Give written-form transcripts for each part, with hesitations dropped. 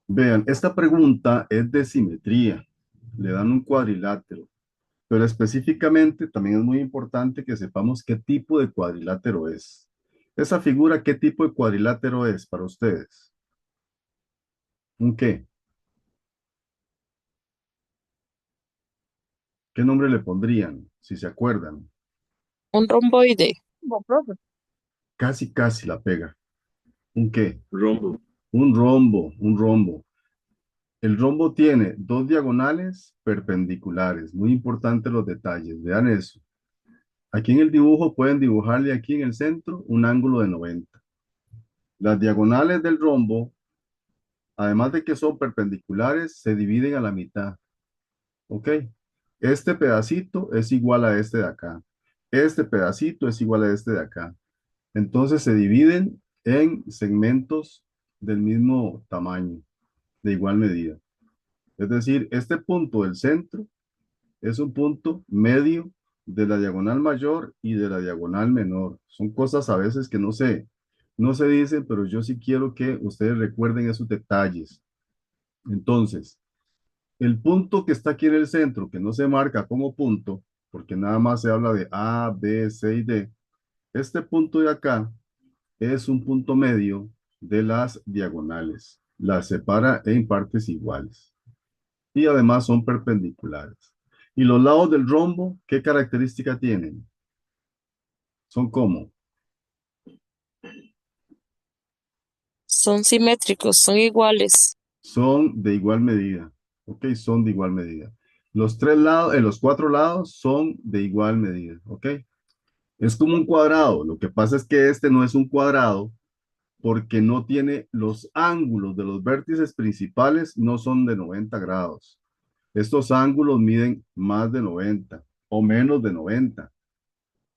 Vean, esta pregunta es de simetría. Le dan un cuadrilátero, pero específicamente también es muy importante que sepamos qué tipo de cuadrilátero es. Esa figura, ¿qué tipo de cuadrilátero es para ustedes? ¿Un qué? ¿Qué nombre le pondrían, si se acuerdan? Un romboide. Casi, casi la pega. ¿Un qué? Rombo. Un rombo. El rombo tiene dos diagonales perpendiculares. Muy importante los detalles. Vean eso. Aquí en el dibujo pueden dibujarle aquí en el centro un ángulo de 90. Las diagonales del rombo, además de que son perpendiculares, se dividen a la mitad. ¿Ok? Este pedacito es igual a este de acá. Este pedacito es igual a este de acá. Entonces se dividen en segmentos del mismo tamaño, de igual medida. Es decir, este punto del centro es un punto medio de la diagonal mayor y de la diagonal menor. Son cosas a veces que no se dicen, pero yo sí quiero que ustedes recuerden esos detalles. Entonces, el punto que está aquí en el centro, que no se marca como punto, porque nada más se habla de A, B, C y D, este punto de acá es un punto medio de las diagonales. Las separa en partes iguales y además son perpendiculares. ¿Y los lados del rombo, qué característica tienen? Son como, Son simétricos, son iguales. son de igual medida. ¿Ok? Son de igual medida. Los tres lados, los cuatro lados son de igual medida. ¿Ok? Es como un cuadrado. Lo que pasa es que este no es un cuadrado porque no tiene los ángulos de los vértices principales, no son de 90 grados. Estos ángulos miden más de 90 o menos de 90.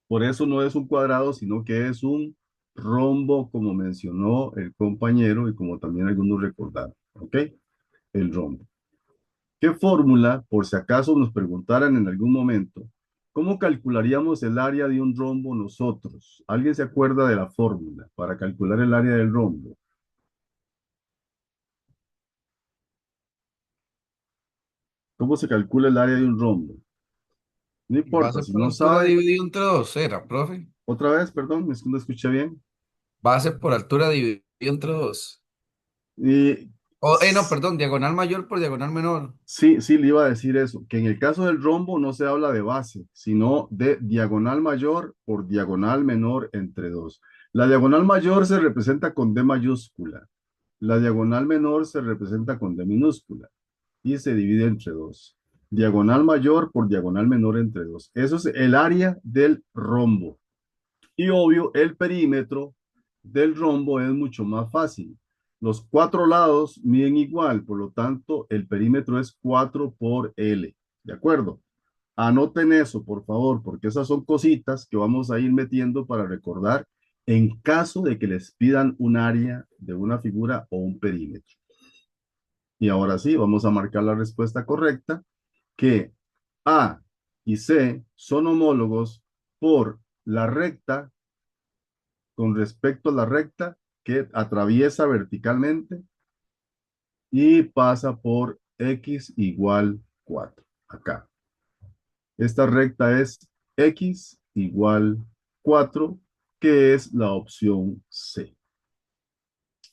Por eso no es un cuadrado, sino que es un rombo, como mencionó el compañero y como también algunos recordaron. ¿Ok? El rombo. ¿Qué fórmula, por si acaso nos preguntaran en algún momento, cómo calcularíamos el área de un rombo nosotros? ¿Alguien se acuerda de la fórmula para calcular el área del rombo? ¿Cómo se calcula el área de un rombo? No importa, Base si por no altura sabe, dividido entre dos, era, profe. otra vez, perdón, es que no escuché bien. Base por altura dividido entre dos. Y No, perdón, diagonal mayor por diagonal menor. sí, sí, le iba a decir eso, que en el caso del rombo no se habla de base, sino de diagonal mayor por diagonal menor entre dos. La diagonal mayor se representa con D mayúscula, la diagonal menor se representa con D minúscula y se divide entre dos. Diagonal mayor por diagonal menor entre dos. Eso es el área del rombo. Y obvio, el perímetro del rombo es mucho más fácil. Los cuatro lados miden igual, por lo tanto, el perímetro es 4 por L. ¿De acuerdo? Anoten eso, por favor, porque esas son cositas que vamos a ir metiendo para recordar en caso de que les pidan un área de una figura o un perímetro. Y ahora sí, vamos a marcar la respuesta correcta, que A y C son homólogos por la recta con respecto a la recta que atraviesa verticalmente y pasa por x igual 4. Acá. Esta recta es x igual 4, que es la opción C.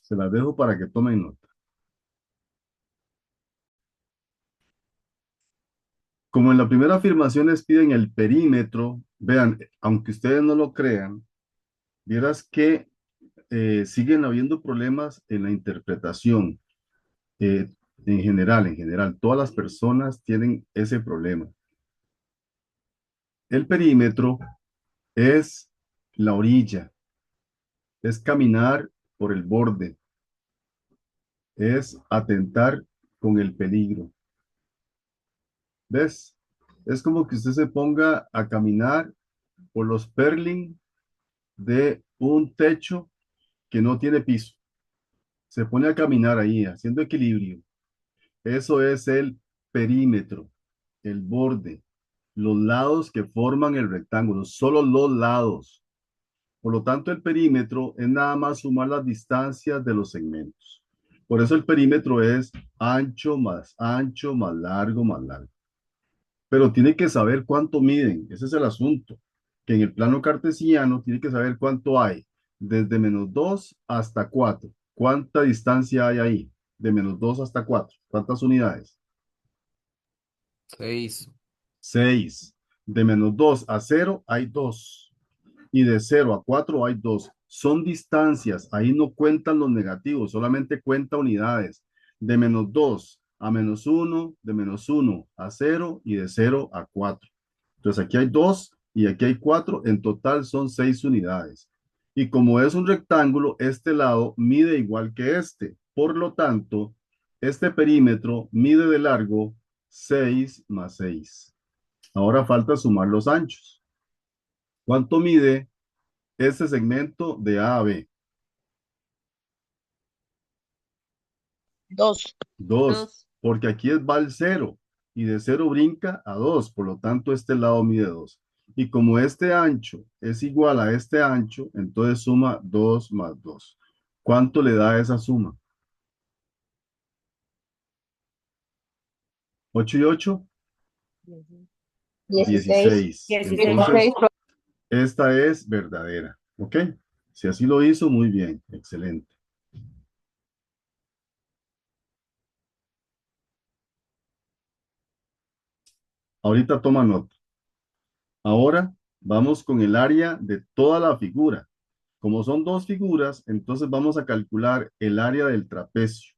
Se las dejo para que tomen nota. Como en la primera afirmación les piden el perímetro, vean, aunque ustedes no lo crean, vieras que siguen habiendo problemas en la interpretación. eh, en general, todas las personas tienen ese problema. El perímetro es la orilla, es caminar por el borde, es atentar con el peligro. ¿Ves? Es como que usted se ponga a caminar por los perling de un techo que no tiene piso. Se pone a caminar ahí, haciendo equilibrio. Eso es el perímetro, el borde, los lados que forman el rectángulo, solo los lados. Por lo tanto, el perímetro es nada más sumar las distancias de los segmentos. Por eso el perímetro es ancho más largo más largo. Pero tiene que saber cuánto miden, ese es el asunto, que en el plano cartesiano tiene que saber cuánto hay, desde -2 hasta 4. ¿Cuánta distancia hay ahí? De -2 hasta 4. ¿Cuántas unidades? 6. 6. De -2 a 0 hay 2. Y de 0 a 4 hay 2. Son distancias, ahí no cuentan los negativos, solamente cuenta unidades. De -2 a -1, de -1 a 0 y de 0 a 4. Entonces aquí hay 2 y aquí hay 4. En total son 6 unidades. Y como es un rectángulo, este lado mide igual que este. Por lo tanto, este perímetro mide de largo 6 más 6. Ahora falta sumar los anchos. ¿Cuánto mide este segmento de A a B? Dos. 2, porque aquí va el 0 y de 0 brinca a 2, por lo tanto este lado mide 2. Y como este ancho es igual a este ancho, entonces suma 2 más 2. ¿Cuánto le da esa suma? 8 y 8, 16. 16. Entonces, esta es verdadera. ¿Ok? Si así lo hizo, muy bien. Excelente. Ahorita toma nota. Ahora vamos con el área de toda la figura. Como son dos figuras, entonces vamos a calcular el área del trapecio.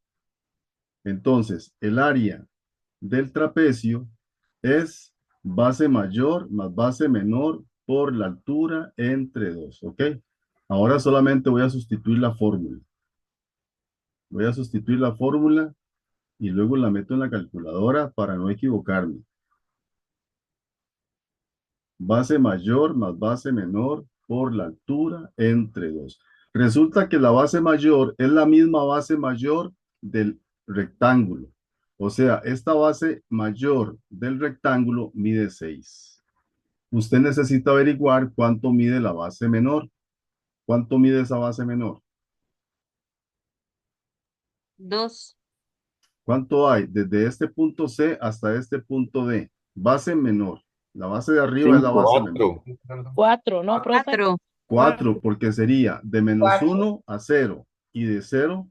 Entonces, el área del trapecio es base mayor más base menor por la altura entre dos, ¿ok? Ahora solamente voy a sustituir la fórmula. Voy a sustituir la fórmula y luego la meto en la calculadora para no equivocarme. Base mayor más base menor por la altura entre dos. Resulta que la base mayor es la misma base mayor del rectángulo. O sea, esta base mayor del rectángulo mide 6. Usted necesita averiguar cuánto mide la base menor. ¿Cuánto mide esa base menor? 2. ¿Cuánto hay desde este punto C hasta este punto D? Base menor. La base de arriba es la 5, base menor. 4. Cuatro, ¿no, profe? 4. 4, porque sería de -1 a 0 y de 0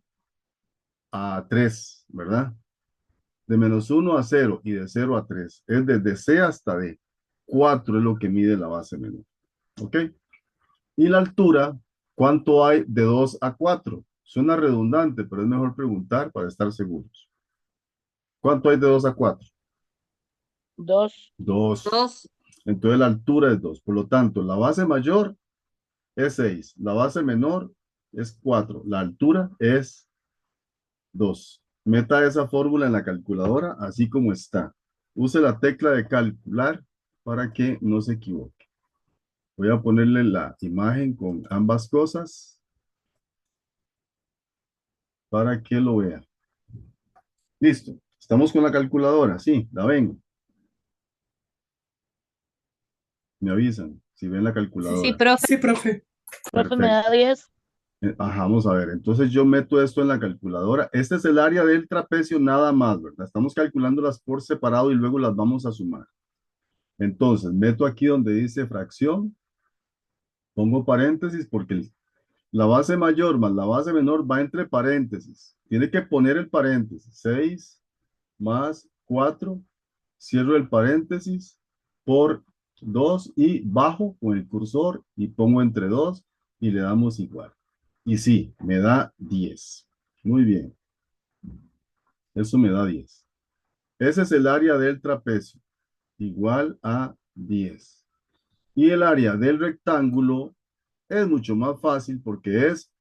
a 3, ¿verdad? De -1 a 0 y de 0 a 3. Es desde C hasta D. 4 es lo que mide la base menor. ¿Ok? Y la altura, ¿cuánto hay de 2 a 4? Suena redundante, pero es mejor preguntar para estar seguros. ¿Cuánto hay de 2 a 4? Dos. 2. 2. Entonces la altura es 2. Por lo tanto, la base mayor es 6. La base menor es 4. La altura es 2. Meta esa fórmula en la calculadora así como está. Use la tecla de calcular para que no se equivoque. Voy a ponerle la imagen con ambas cosas para que lo vea. Listo. Estamos con la calculadora. Sí, la ven. Me avisan si ven la Sí, calculadora. profe. Sí, profe. Profe, me da Perfecto. 10. Ajá, vamos a ver. Entonces yo meto esto en la calculadora. Este es el área del trapecio nada más, ¿verdad? Estamos calculándolas por separado y luego las vamos a sumar. Entonces, meto aquí donde dice fracción, pongo paréntesis porque la base mayor más la base menor va entre paréntesis. Tiene que poner el paréntesis. 6 más 4, cierro el paréntesis por 2 y bajo con el cursor y pongo entre 2 y le damos igual. Y sí, me da 10. Muy bien. Eso me da 10. Ese es el área del trapecio, igual a 10. Y el área del rectángulo es mucho más fácil porque es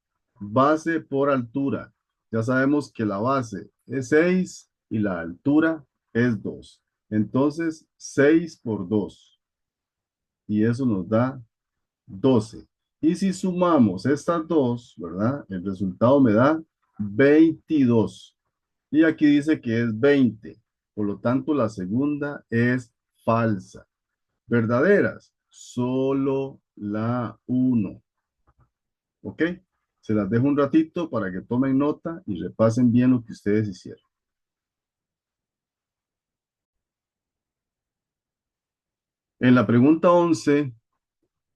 base por altura. Ya sabemos que la base es 6 y la altura es 2. Entonces, 6 por 2. Y eso nos da 12. Y si sumamos estas dos, ¿verdad? El resultado me da 22. Y aquí dice que es 20. Por lo tanto, la segunda es falsa. Verdaderas, solo la uno. ¿Ok? Se las dejo un ratito para que tomen nota y repasen bien lo que ustedes hicieron. En la pregunta 11,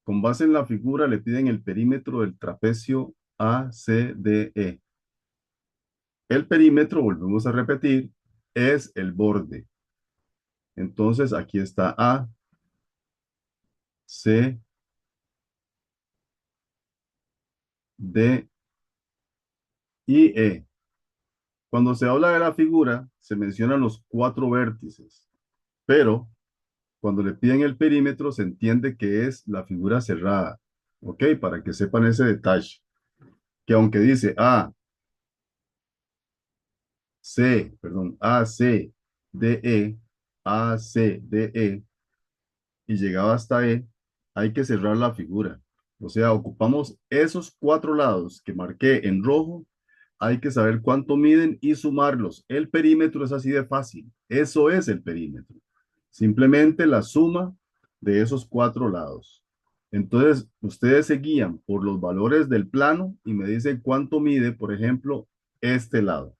con base en la figura, le piden el perímetro del trapecio ACDE. El perímetro, volvemos a repetir, es el borde. Entonces, aquí está A, C, D y E. Cuando se habla de la figura, se mencionan los cuatro vértices, pero cuando le piden el perímetro, se entiende que es la figura cerrada. ¿Ok? Para que sepan ese detalle. Que aunque dice A, C, D, E, A, C, D, E, y llegaba hasta E, hay que cerrar la figura. O sea, ocupamos esos cuatro lados que marqué en rojo, hay que saber cuánto miden y sumarlos. El perímetro es así de fácil. Eso es el perímetro. Simplemente la suma de esos cuatro lados. Entonces, ustedes se guían por los valores del plano y me dicen cuánto mide, por ejemplo, este lado.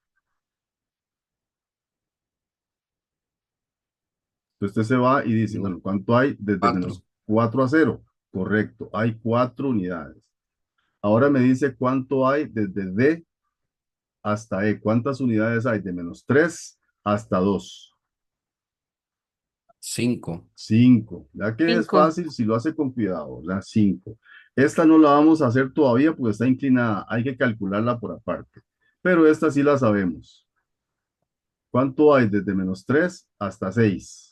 Entonces usted se va y dice, bueno, ¿cuánto hay desde Cuatro. -4 a 0? Correcto, hay 4 unidades. Ahora me dice cuánto hay desde D hasta E. ¿Cuántas unidades hay de -3 hasta 2? 5. 5. Ya que es 5. fácil si lo hace con cuidado, ¿verdad? 5. Esta no la vamos a hacer todavía porque está inclinada. Hay que calcularla por aparte. Pero esta sí la sabemos. ¿Cuánto hay desde -3 hasta 6?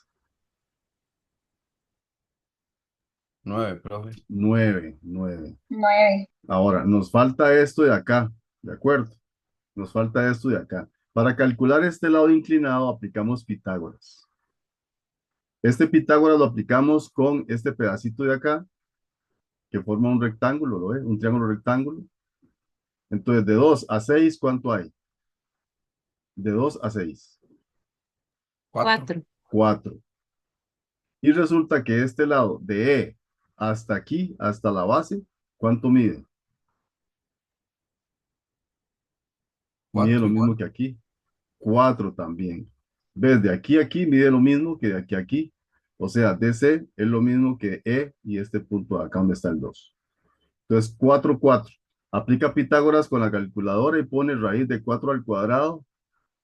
9, profe. 9, 9. 9. Ahora, nos falta esto de acá, ¿de acuerdo? Nos falta esto de acá. Para calcular este lado inclinado, aplicamos Pitágoras. Este Pitágoras lo aplicamos con este pedacito de acá, que forma un rectángulo, ¿lo ve? Un triángulo rectángulo. Entonces, de 2 a 6, ¿cuánto hay? De 2 a 6. 4. 4. Y resulta que este lado, de E hasta aquí, hasta la base, ¿cuánto mide? Mide 4 lo mismo igual. que aquí. 4 también. ¿Ves? De aquí a aquí mide lo mismo que de aquí a aquí. O sea, DC es lo mismo que E y este punto de acá donde está el 2. Entonces, 4 4. Aplica Pitágoras con la calculadora y pone raíz de 4 al cuadrado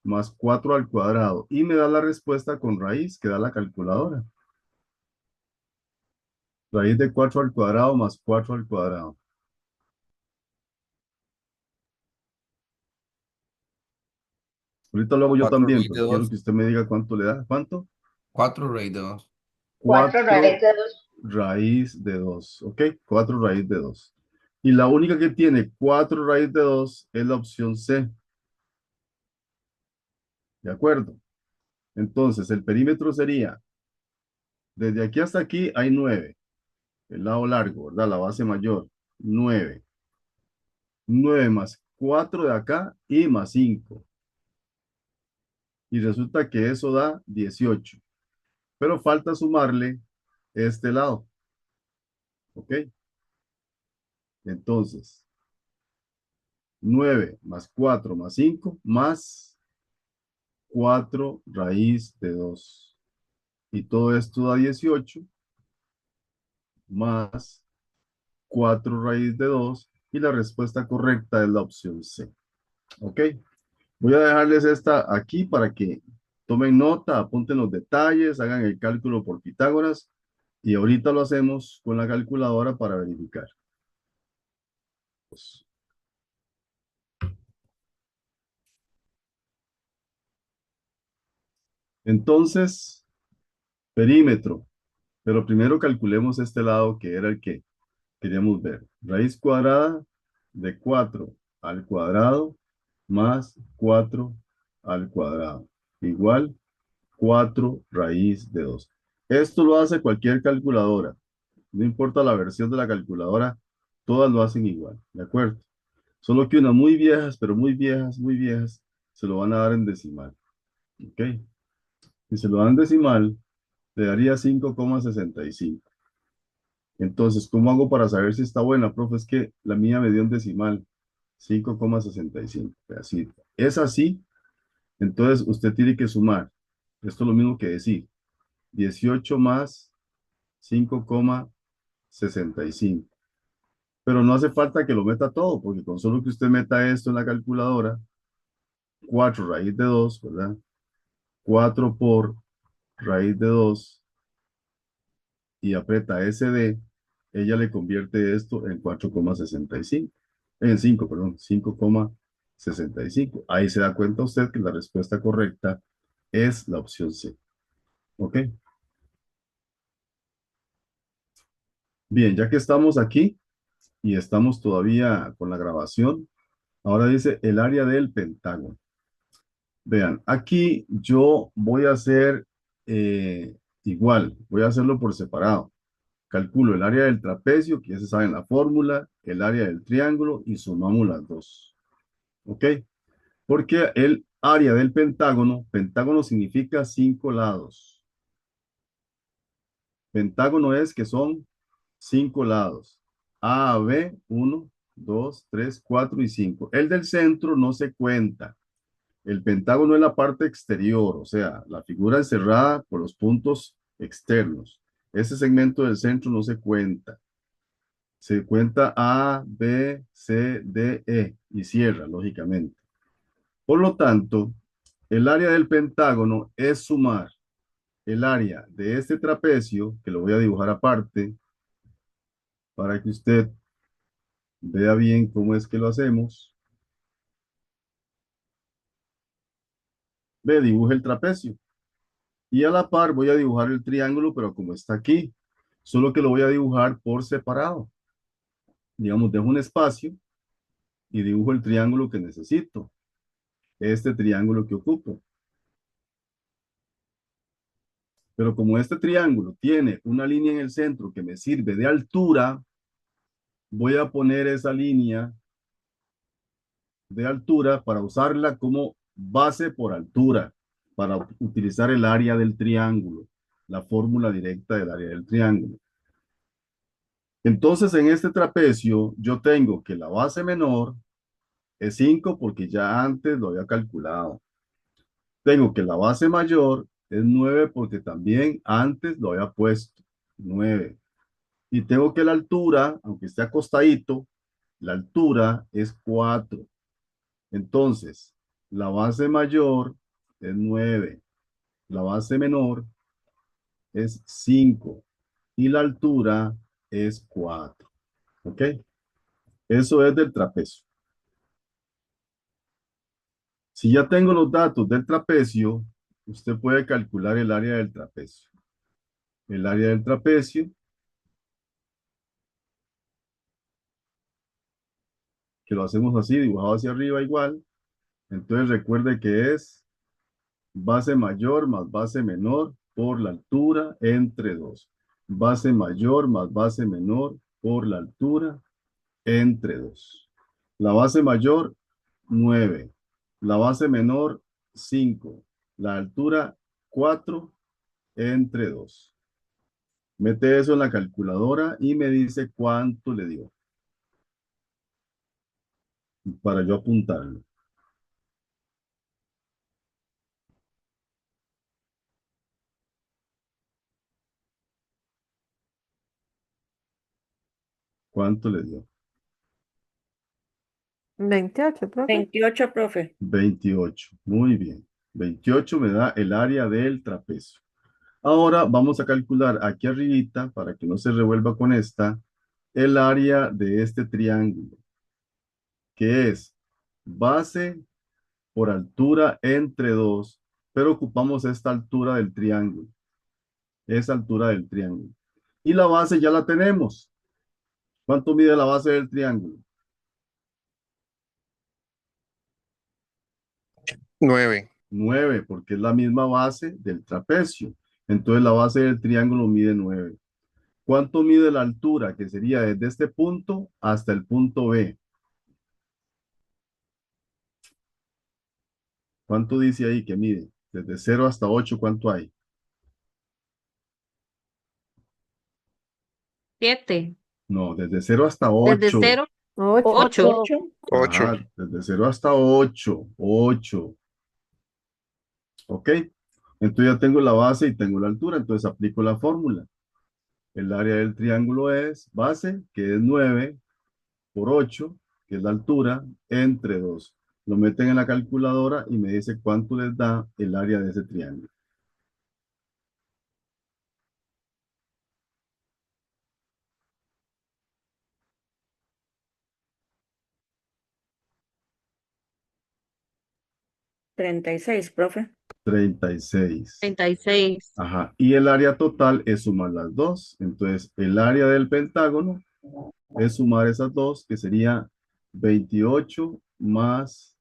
más 4 al cuadrado. Y me da la respuesta con raíz que da la calculadora. Raíz de 4 al cuadrado más 4 al cuadrado. Ahorita lo hago yo 4 también, raíz de pero quiero 2. que usted me diga cuánto le da. ¿Cuánto? 4 raíz de 2. 4 raíz 4 de 2. raíz de 2. ¿Ok? 4 raíz de 2. Y la única que tiene 4 raíz de 2 es la opción C. ¿De acuerdo? Entonces, el perímetro sería, desde aquí hasta aquí hay 9. El lado largo, ¿verdad? La base mayor. 9. 9 más 4 de acá y más 5. Y resulta que eso da 18. Pero falta sumarle este lado. ¿Ok? Entonces, 9 más 4 más 5 más 4 raíz de 2. Y todo esto da 18 más 4 raíz de 2. Y la respuesta correcta es la opción C. ¿Ok? Voy a dejarles esta aquí para que tomen nota, apunten los detalles, hagan el cálculo por Pitágoras y ahorita lo hacemos con la calculadora para verificar. Entonces, perímetro. Pero primero calculemos este lado que era el que queríamos ver. Raíz cuadrada de 4 al cuadrado más 4 al cuadrado. Igual 4 raíz de 2. Esto lo hace cualquier calculadora. No importa la versión de la calculadora, todas lo hacen igual, ¿de acuerdo? Solo que unas muy viejas, pero muy viejas, se lo van a dar en decimal. ¿Ok? Si se lo dan en decimal, le daría 5,65. Entonces, ¿cómo hago para saber si está buena, profe? Es que la mía me dio en decimal. 5,65. Así. Es así, entonces usted tiene que sumar. Esto es lo mismo que decir. 18 más 5,65. Pero no hace falta que lo meta todo, porque con solo que usted meta esto en la calculadora, 4 raíz de 2, ¿verdad? 4 por raíz de 2 y aprieta SD, ella le convierte esto en 4,65. En 5, perdón, 5,65. Ahí se da cuenta usted que la respuesta correcta es la opción C. ¿Ok? Bien, ya que estamos aquí y estamos todavía con la grabación, ahora dice el área del pentágono. Vean, aquí yo voy a hacer igual, voy a hacerlo por separado. Calculo el área del trapecio, que ya se sabe en la fórmula, el área del triángulo y sumamos las dos. ¿Ok? Porque el área del pentágono, pentágono significa 5 lados. Pentágono es que son 5 lados. A, B, 1, 2, 3, 4 y 5. El del centro no se cuenta. El pentágono es la parte exterior, o sea, la figura encerrada por los puntos externos. Ese segmento del centro no se cuenta. Se cuenta A, B, C, D, E y cierra, lógicamente. Por lo tanto, el área del pentágono es sumar el área de este trapecio, que lo voy a dibujar aparte, para que usted vea bien cómo es que lo hacemos. Ve, dibuje el trapecio. Y a la par voy a dibujar el triángulo, pero como está aquí, solo que lo voy a dibujar por separado. Digamos, dejo un espacio y dibujo el triángulo que necesito. Este triángulo que ocupo. Pero como este triángulo tiene una línea en el centro que me sirve de altura, voy a poner esa línea de altura para usarla como base por altura, para utilizar el área del triángulo, la fórmula directa del área del triángulo. Entonces, en este trapecio, yo tengo que la base menor es 5 porque ya antes lo había calculado. Tengo que la base mayor es 9 porque también antes lo había puesto, 9. Y tengo que la altura, aunque esté acostadito, la altura es 4. Entonces, la base mayor es 9, la base menor es 5 y la altura es 4. ¿Ok? Eso es del trapecio. Si ya tengo los datos del trapecio, usted puede calcular el área del trapecio. El área del trapecio, que lo hacemos así, dibujado hacia arriba igual. Entonces recuerde que es base mayor más base menor por la altura entre 2. Base mayor más base menor por la altura entre 2. La base mayor, 9. La base menor, 5. La altura, 4 entre 2. Mete eso en la calculadora y me dice cuánto le dio para yo apuntarlo. ¿Cuánto le dio? 28, profe. 28, profe. 28. Muy bien. 28 me da el área del trapecio. Ahora vamos a calcular aquí arribita, para que no se revuelva con esta, el área de este triángulo, que es base por altura entre 2, pero ocupamos esta altura del triángulo, esa altura del triángulo. Y la base ya la tenemos. ¿Cuánto mide la base del triángulo? 9. 9, porque es la misma base del trapecio. Entonces la base del triángulo mide 9. ¿Cuánto mide la altura? Que sería desde este punto hasta el punto B. ¿Cuánto dice ahí que mide? Desde 0 hasta 8, ¿cuánto hay? 7. No, desde 0 hasta Desde 8. 0. Ocho. 8. 8. Ajá, desde 0 hasta 8. 8. ¿Ok? Entonces ya tengo la base y tengo la altura, entonces aplico la fórmula. El área del triángulo es base, que es 9 por 8, que es la altura, entre 2. Lo meten en la calculadora y me dice cuánto les da el área de ese triángulo. ¿36, profe? 36. 36. Ajá. Y el área total es sumar las dos. Entonces, el área del pentágono es sumar esas dos, que sería 28 más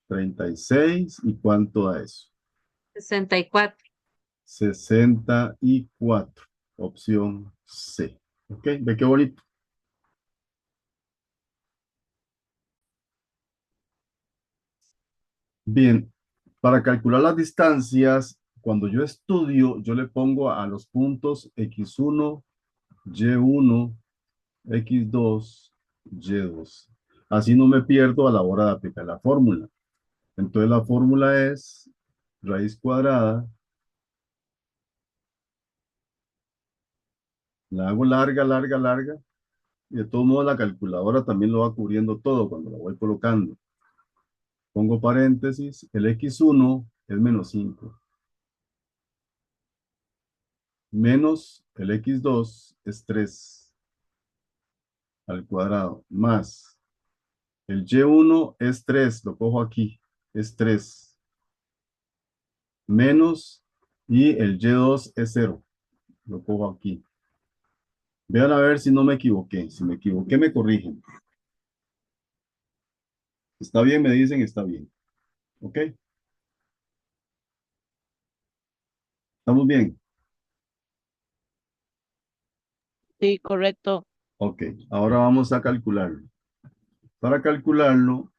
36. ¿Y cuánto da eso? 64. 64. Opción C. ¿Ok? ¿Ve qué bonito? Bien, para calcular las distancias, cuando yo estudio, yo le pongo a los puntos X1, Y1, X2, Y2. Así no me pierdo a la hora de aplicar la fórmula. Entonces la fórmula es raíz cuadrada. La hago larga, larga, larga. Y de todos modos la calculadora también lo va cubriendo todo cuando la voy colocando. Pongo paréntesis. El X1 es menos 5. Menos el X2 es 3 al cuadrado. Más el Y1 es 3. Lo cojo aquí. Es 3. Menos y el Y2 es 0. Lo cojo aquí. Vean a ver si no me equivoqué. Si me equivoqué, me corrigen. Está bien, me dicen, está bien. ¿Ok? ¿Estamos bien? Sí, correcto. Ok, ahora vamos a calcularlo. Para calcularlo,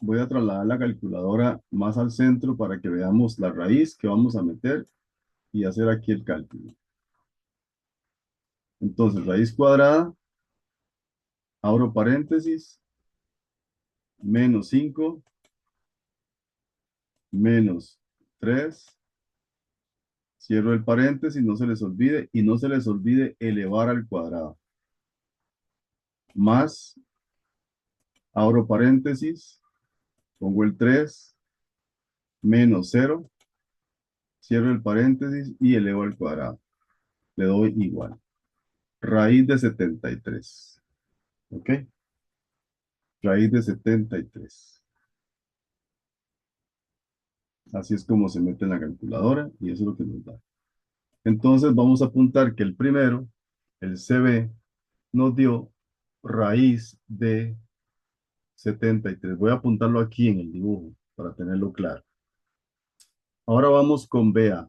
voy a trasladar la calculadora más al centro para que veamos la raíz que vamos a meter y hacer aquí el cálculo. Entonces, raíz cuadrada, abro paréntesis, menos 5, menos 3, cierro el paréntesis, no se les olvide, y no se les olvide elevar al cuadrado. Más, abro paréntesis, pongo el 3, menos 0, cierro el paréntesis y elevo al cuadrado. Le doy igual. Raíz de 73. ¿Ok? Raíz de 73. Así es como se mete en la calculadora y eso es lo que nos da. Entonces vamos a apuntar que el primero, el CB, nos dio raíz de 73. Voy a apuntarlo aquí en el dibujo para tenerlo claro. Ahora vamos con BA.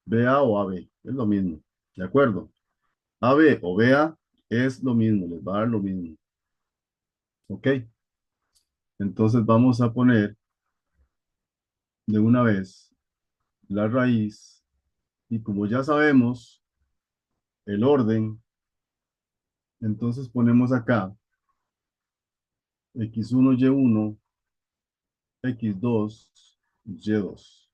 BA o AB, es lo mismo. ¿De acuerdo? AB o BA es lo mismo, les va a dar lo mismo. ¿Ok? Entonces vamos a poner de una vez la raíz y como ya sabemos el orden, entonces ponemos acá x1, y1, x2, y2.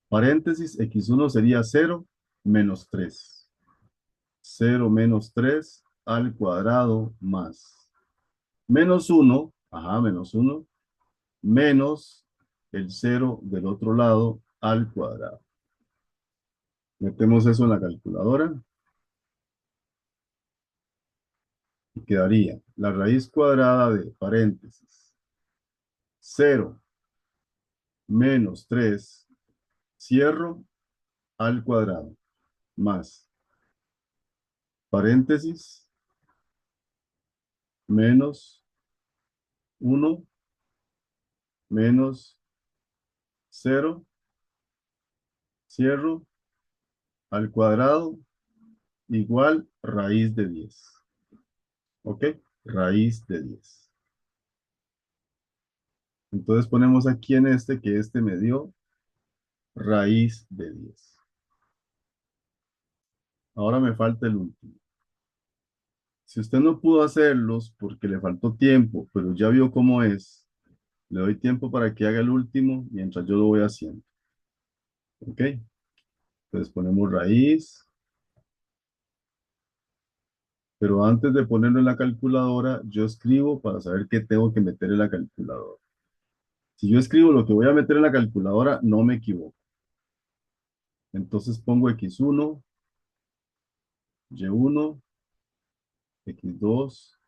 Paréntesis, x1 sería 0 menos 3. 0 menos 3 al cuadrado más. Menos 1, ajá, menos 1, menos el 0 del otro lado al cuadrado. Metemos eso en la calculadora y quedaría la raíz cuadrada de paréntesis 0 menos 3, cierro al cuadrado, más paréntesis menos 1 menos 0, cierro al cuadrado, igual raíz de 10. ¿Ok? Raíz de 10. Entonces ponemos aquí en este que este me dio raíz de 10. Ahora me falta el último. Si usted no pudo hacerlos porque le faltó tiempo, pero ya vio cómo es, le doy tiempo para que haga el último mientras yo lo voy haciendo. ¿Ok? Entonces ponemos raíz, pero antes de ponerlo en la calculadora, yo escribo para saber qué tengo que meter en la calculadora. Si yo escribo lo que voy a meter en la calculadora, no me equivoco. Entonces pongo x1, y1, x2,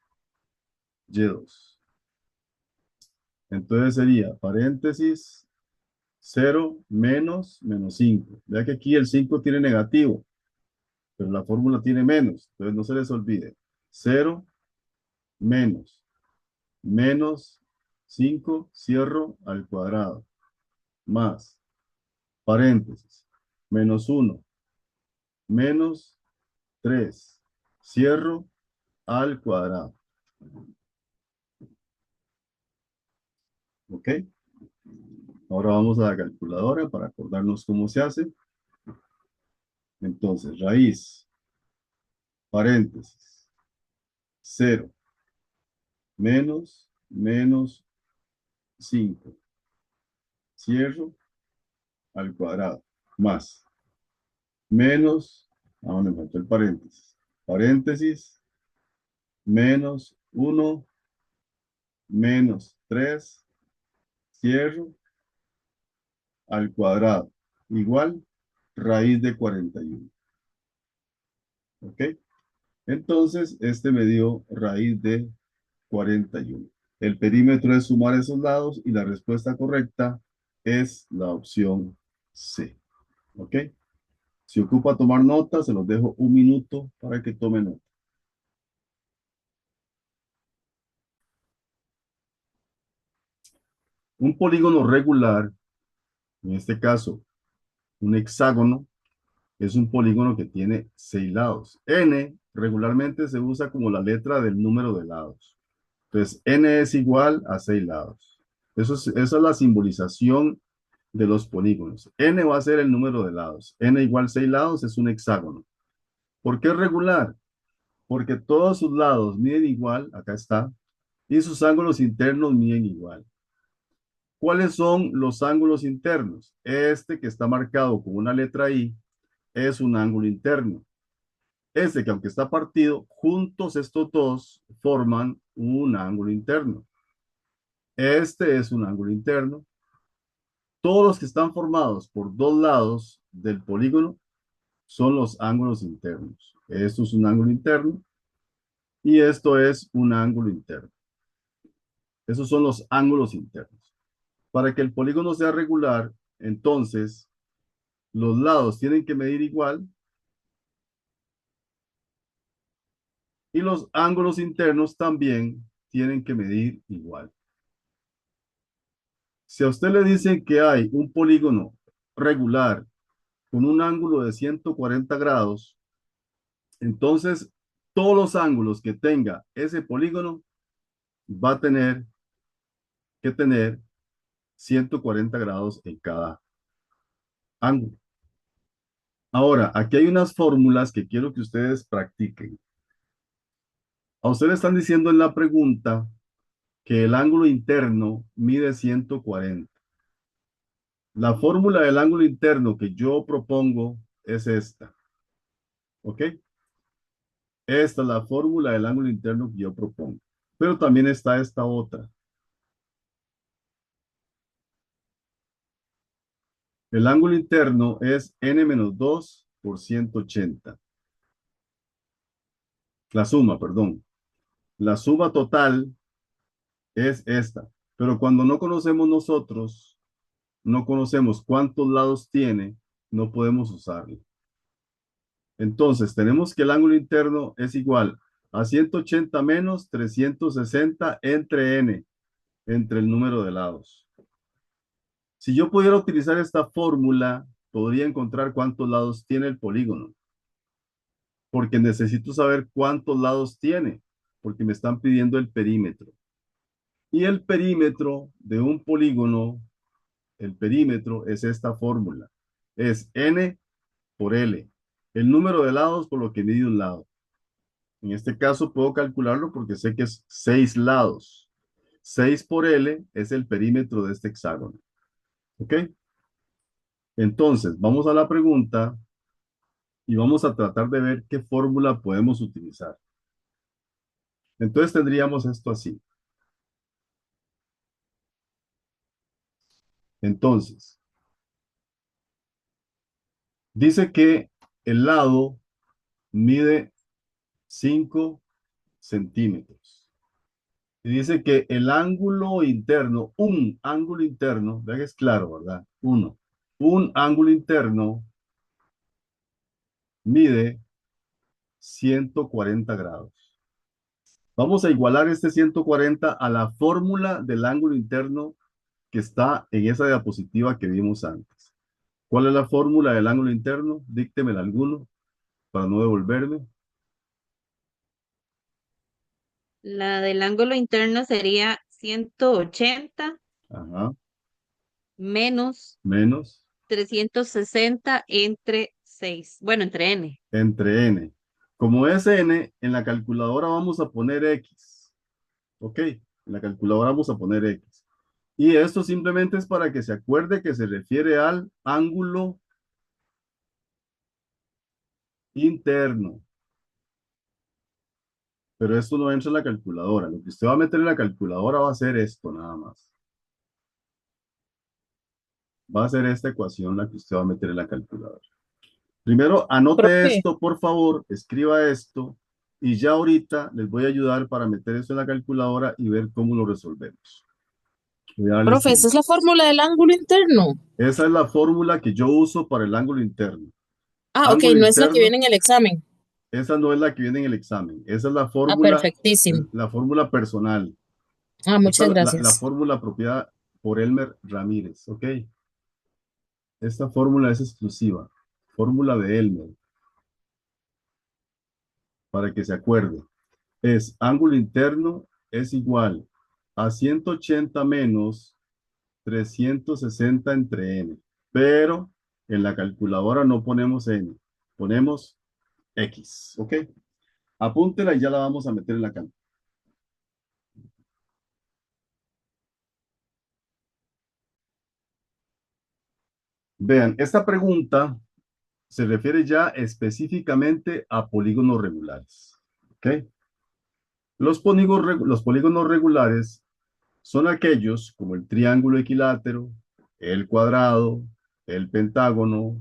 y2. Entonces sería paréntesis 0 menos 5. Vea que aquí el 5 tiene negativo, pero la fórmula tiene menos. Entonces no se les olvide. 0 menos 5, cierro al cuadrado, más paréntesis, -1, menos 3, cierro al cuadrado. ¿Ok? Ahora vamos a la calculadora para acordarnos cómo se hace. Entonces, raíz, paréntesis, 0, menos 5, cierro al cuadrado, más, menos, me faltó el paréntesis, -1, menos 3, cierro al cuadrado, igual raíz de 41. ¿Ok? Entonces, este me dio raíz de 41. El perímetro es sumar esos lados y la respuesta correcta es la opción C. ¿Ok? Si ocupa tomar nota, se los dejo un minuto para que tome nota. Un polígono regular, en este caso, un hexágono, es un polígono que tiene 6 lados. N regularmente se usa como la letra del número de lados. Entonces, N es igual a 6 lados. Esa es la simbolización de los polígonos. N va a ser el número de lados. N igual 6 lados es un hexágono. ¿Por qué es regular? Porque todos sus lados miden igual, acá está, y sus ángulos internos miden igual. ¿Cuáles son los ángulos internos? Este que está marcado con una letra I es un ángulo interno. Este que aunque está partido, juntos estos dos forman un ángulo interno. Este es un ángulo interno. Todos los que están formados por dos lados del polígono son los ángulos internos. Esto es un ángulo interno y esto es un ángulo interno. Esos son los ángulos internos. Para que el polígono sea regular, entonces los lados tienen que medir igual y los ángulos internos también tienen que medir igual. Si a usted le dicen que hay un polígono regular con un ángulo de 140 grados, entonces todos los ángulos que tenga ese polígono va a tener que tener 140 grados en cada ángulo. Ahora, aquí hay unas fórmulas que quiero que ustedes practiquen. A ustedes están diciendo en la pregunta que el ángulo interno mide 140. La fórmula del ángulo interno que yo propongo es esta. ¿Ok? Esta es la fórmula del ángulo interno que yo propongo. Pero también está esta otra. El ángulo interno es n-2 por 180. La suma, perdón. La suma total es esta. Pero cuando no conocemos nosotros, no conocemos cuántos lados tiene, no podemos usarlo. Entonces, tenemos que el ángulo interno es igual a 180 menos 360 entre n, entre el número de lados. Si yo pudiera utilizar esta fórmula, podría encontrar cuántos lados tiene el polígono. Porque necesito saber cuántos lados tiene, porque me están pidiendo el perímetro. Y el perímetro de un polígono, el perímetro es esta fórmula. Es n por L. El número de lados por lo que mide un lado. En este caso puedo calcularlo porque sé que es 6 lados. 6 por L es el perímetro de este hexágono. ¿Ok? Entonces, vamos a la pregunta y vamos a tratar de ver qué fórmula podemos utilizar. Entonces tendríamos esto así. Entonces, dice que el lado mide 5 centímetros. Y dice que el ángulo interno, un ángulo interno, vean que es claro, ¿verdad? Un ángulo interno mide 140 grados. Vamos a igualar este 140 a la fórmula del ángulo interno que está en esa diapositiva que vimos antes. ¿Cuál es la fórmula del ángulo interno? Díctemela alguno para no devolverme. La del ángulo interno sería 180 Ajá, menos menos 360 entre 6. Bueno, entre n. entre n. Como es n, en la calculadora vamos a poner x. ¿Ok? En la calculadora vamos a poner x. Y esto simplemente es para que se acuerde que se refiere al ángulo interno. Pero esto no entra en la calculadora. Lo que usted va a meter en la calculadora va a ser esto nada más. Va a ser esta ecuación la que usted va a meter en la calculadora. Primero, anote Profe, esto, por favor, escriba esto y ya ahorita les voy a ayudar para meter esto en la calculadora y ver cómo lo resolvemos. Voy a darles profe, esa tiempo. es la fórmula del ángulo interno. Esa es la fórmula que yo uso para el ángulo interno. Ah, ok, Ángulo no es la que interno, viene en el examen. esa no es la que viene en el examen. Esa es Ah, perfectísimo. la fórmula personal. Ah, Esta muchas es la gracias. fórmula apropiada por Elmer Ramírez, ¿ok? Esta fórmula es exclusiva. Fórmula de Elmer, para que se acuerde. Es ángulo interno es igual a 180 menos 360 entre n. Pero en la calculadora no ponemos n, ponemos x, ¿ok? Apúntela y ya la vamos a meter en la calculadora. Vean, esta pregunta se refiere ya específicamente a polígonos regulares, ¿ok? Los polígonos regulares son aquellos como el triángulo equilátero, el cuadrado, el pentágono,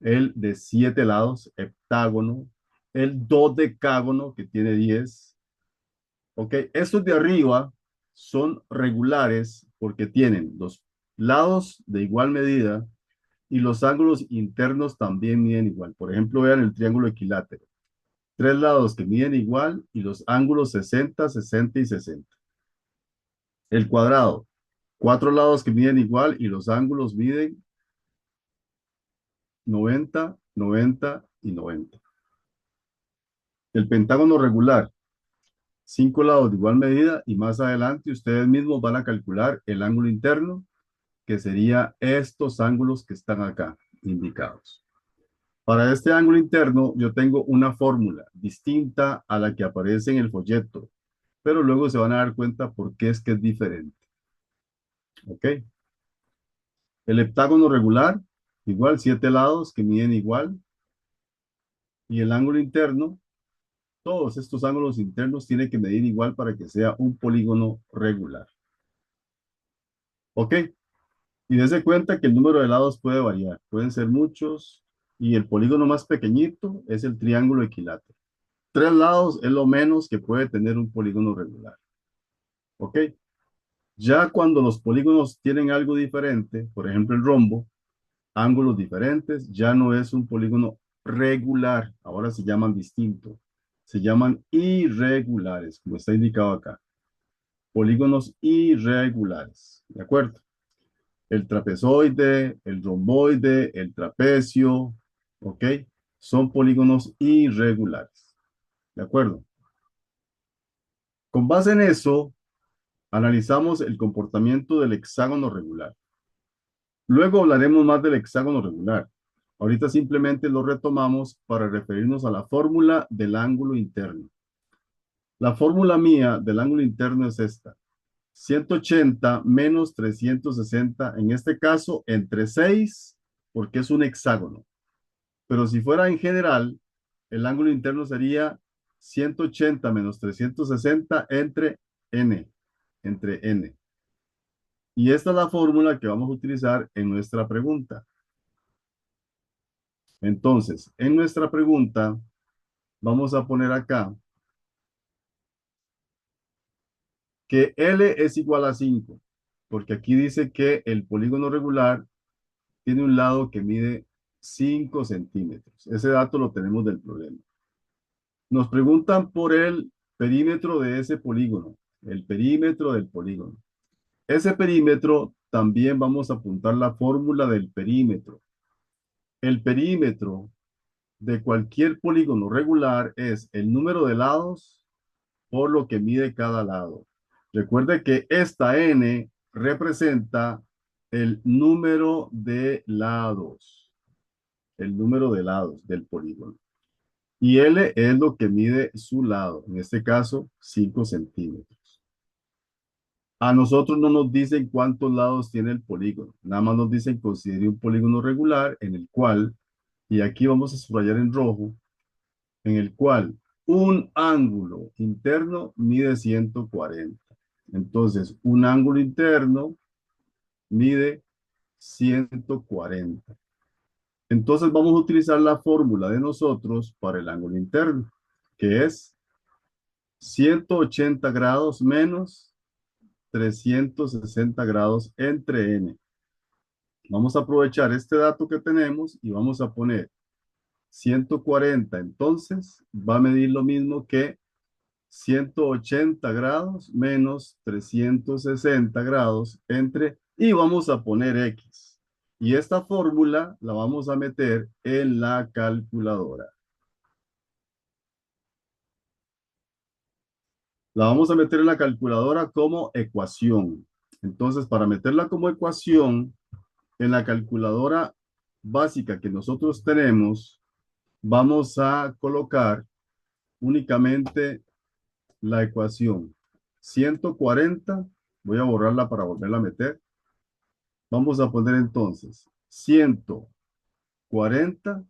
el de 7 lados, heptágono, el dodecágono que tiene 10. ¿Ok? Estos de arriba son regulares porque tienen los lados de igual medida y los ángulos internos también miden igual. Por ejemplo, vean el triángulo equilátero. 3 lados que miden igual y los ángulos 60, 60 y 60. El cuadrado, 4 lados que miden igual y los ángulos miden 90, 90 y 90. El pentágono regular, 5 lados de igual medida y más adelante ustedes mismos van a calcular el ángulo interno, que sería estos ángulos que están acá indicados. Para este ángulo interno yo tengo una fórmula distinta a la que aparece en el folleto, pero luego se van a dar cuenta por qué es que es diferente. ¿Ok? El heptágono regular, igual 7 lados que miden igual. Y el ángulo interno, todos estos ángulos internos tienen que medir igual para que sea un polígono regular. ¿Ok? Y dése cuenta que el número de lados puede variar. Pueden ser muchos. Y el polígono más pequeñito es el triángulo equilátero. 3 lados es lo menos que puede tener un polígono regular. ¿Ok? Ya cuando los polígonos tienen algo diferente, por ejemplo el rombo, ángulos diferentes, ya no es un polígono regular, ahora se llaman distinto. Se llaman irregulares, como está indicado acá. Polígonos irregulares, ¿de acuerdo? El trapezoide, el romboide, el trapecio, ¿ok? Son polígonos irregulares, ¿de acuerdo? Con base en eso, analizamos el comportamiento del hexágono regular. Luego hablaremos más del hexágono regular. Ahorita simplemente lo retomamos para referirnos a la fórmula del ángulo interno. La fórmula mía del ángulo interno es esta. 180 menos 360, en este caso, entre 6, porque es un hexágono. Pero si fuera en general, el ángulo interno sería 180 menos 360 entre n. Y esta es la fórmula que vamos a utilizar en nuestra pregunta. Entonces, en nuestra pregunta, vamos a poner acá que L es igual a 5, porque aquí dice que el polígono regular tiene un lado que mide 5 centímetros. Ese dato lo tenemos del problema. Nos preguntan por el perímetro de ese polígono, el perímetro del polígono. Ese perímetro también vamos a apuntar la fórmula del perímetro. El perímetro de cualquier polígono regular es el número de lados por lo que mide cada lado. Recuerde que esta n representa el número de lados, del polígono. Y L es lo que mide su lado, en este caso 5 centímetros. A nosotros no nos dicen cuántos lados tiene el polígono, nada más nos dicen considere un polígono regular en el cual, y aquí vamos a subrayar en rojo, en el cual un ángulo interno mide 140. Entonces, un ángulo interno mide 140. Entonces, vamos a utilizar la fórmula de nosotros para el ángulo interno, que es 180 grados menos 360 grados entre n. Vamos a aprovechar este dato que tenemos y vamos a poner 140. Entonces, va a medir lo mismo que 180 grados menos 360 grados y vamos a poner X. Y esta fórmula la vamos a meter en la calculadora. La vamos a meter en la calculadora como ecuación. Entonces, para meterla como ecuación, en la calculadora básica que nosotros tenemos, vamos a colocar únicamente la ecuación 140, voy a borrarla para volverla a meter. Vamos a poner entonces 140,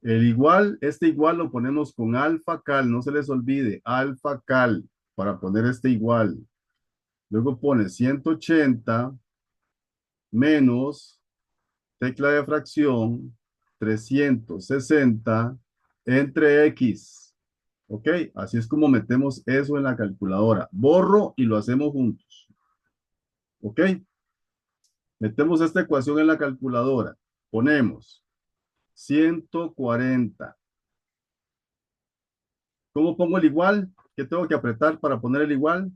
el igual, este igual lo ponemos con alfa cal, no se les olvide, alfa cal, para poner este igual. Luego pone 180 menos tecla de fracción 360 entre X. ¿Ok? Así es como metemos eso en la calculadora. Borro y lo hacemos juntos. ¿Ok? Metemos esta ecuación en la calculadora. Ponemos 140. ¿Cómo pongo el igual? ¿Qué tengo que apretar para poner el igual?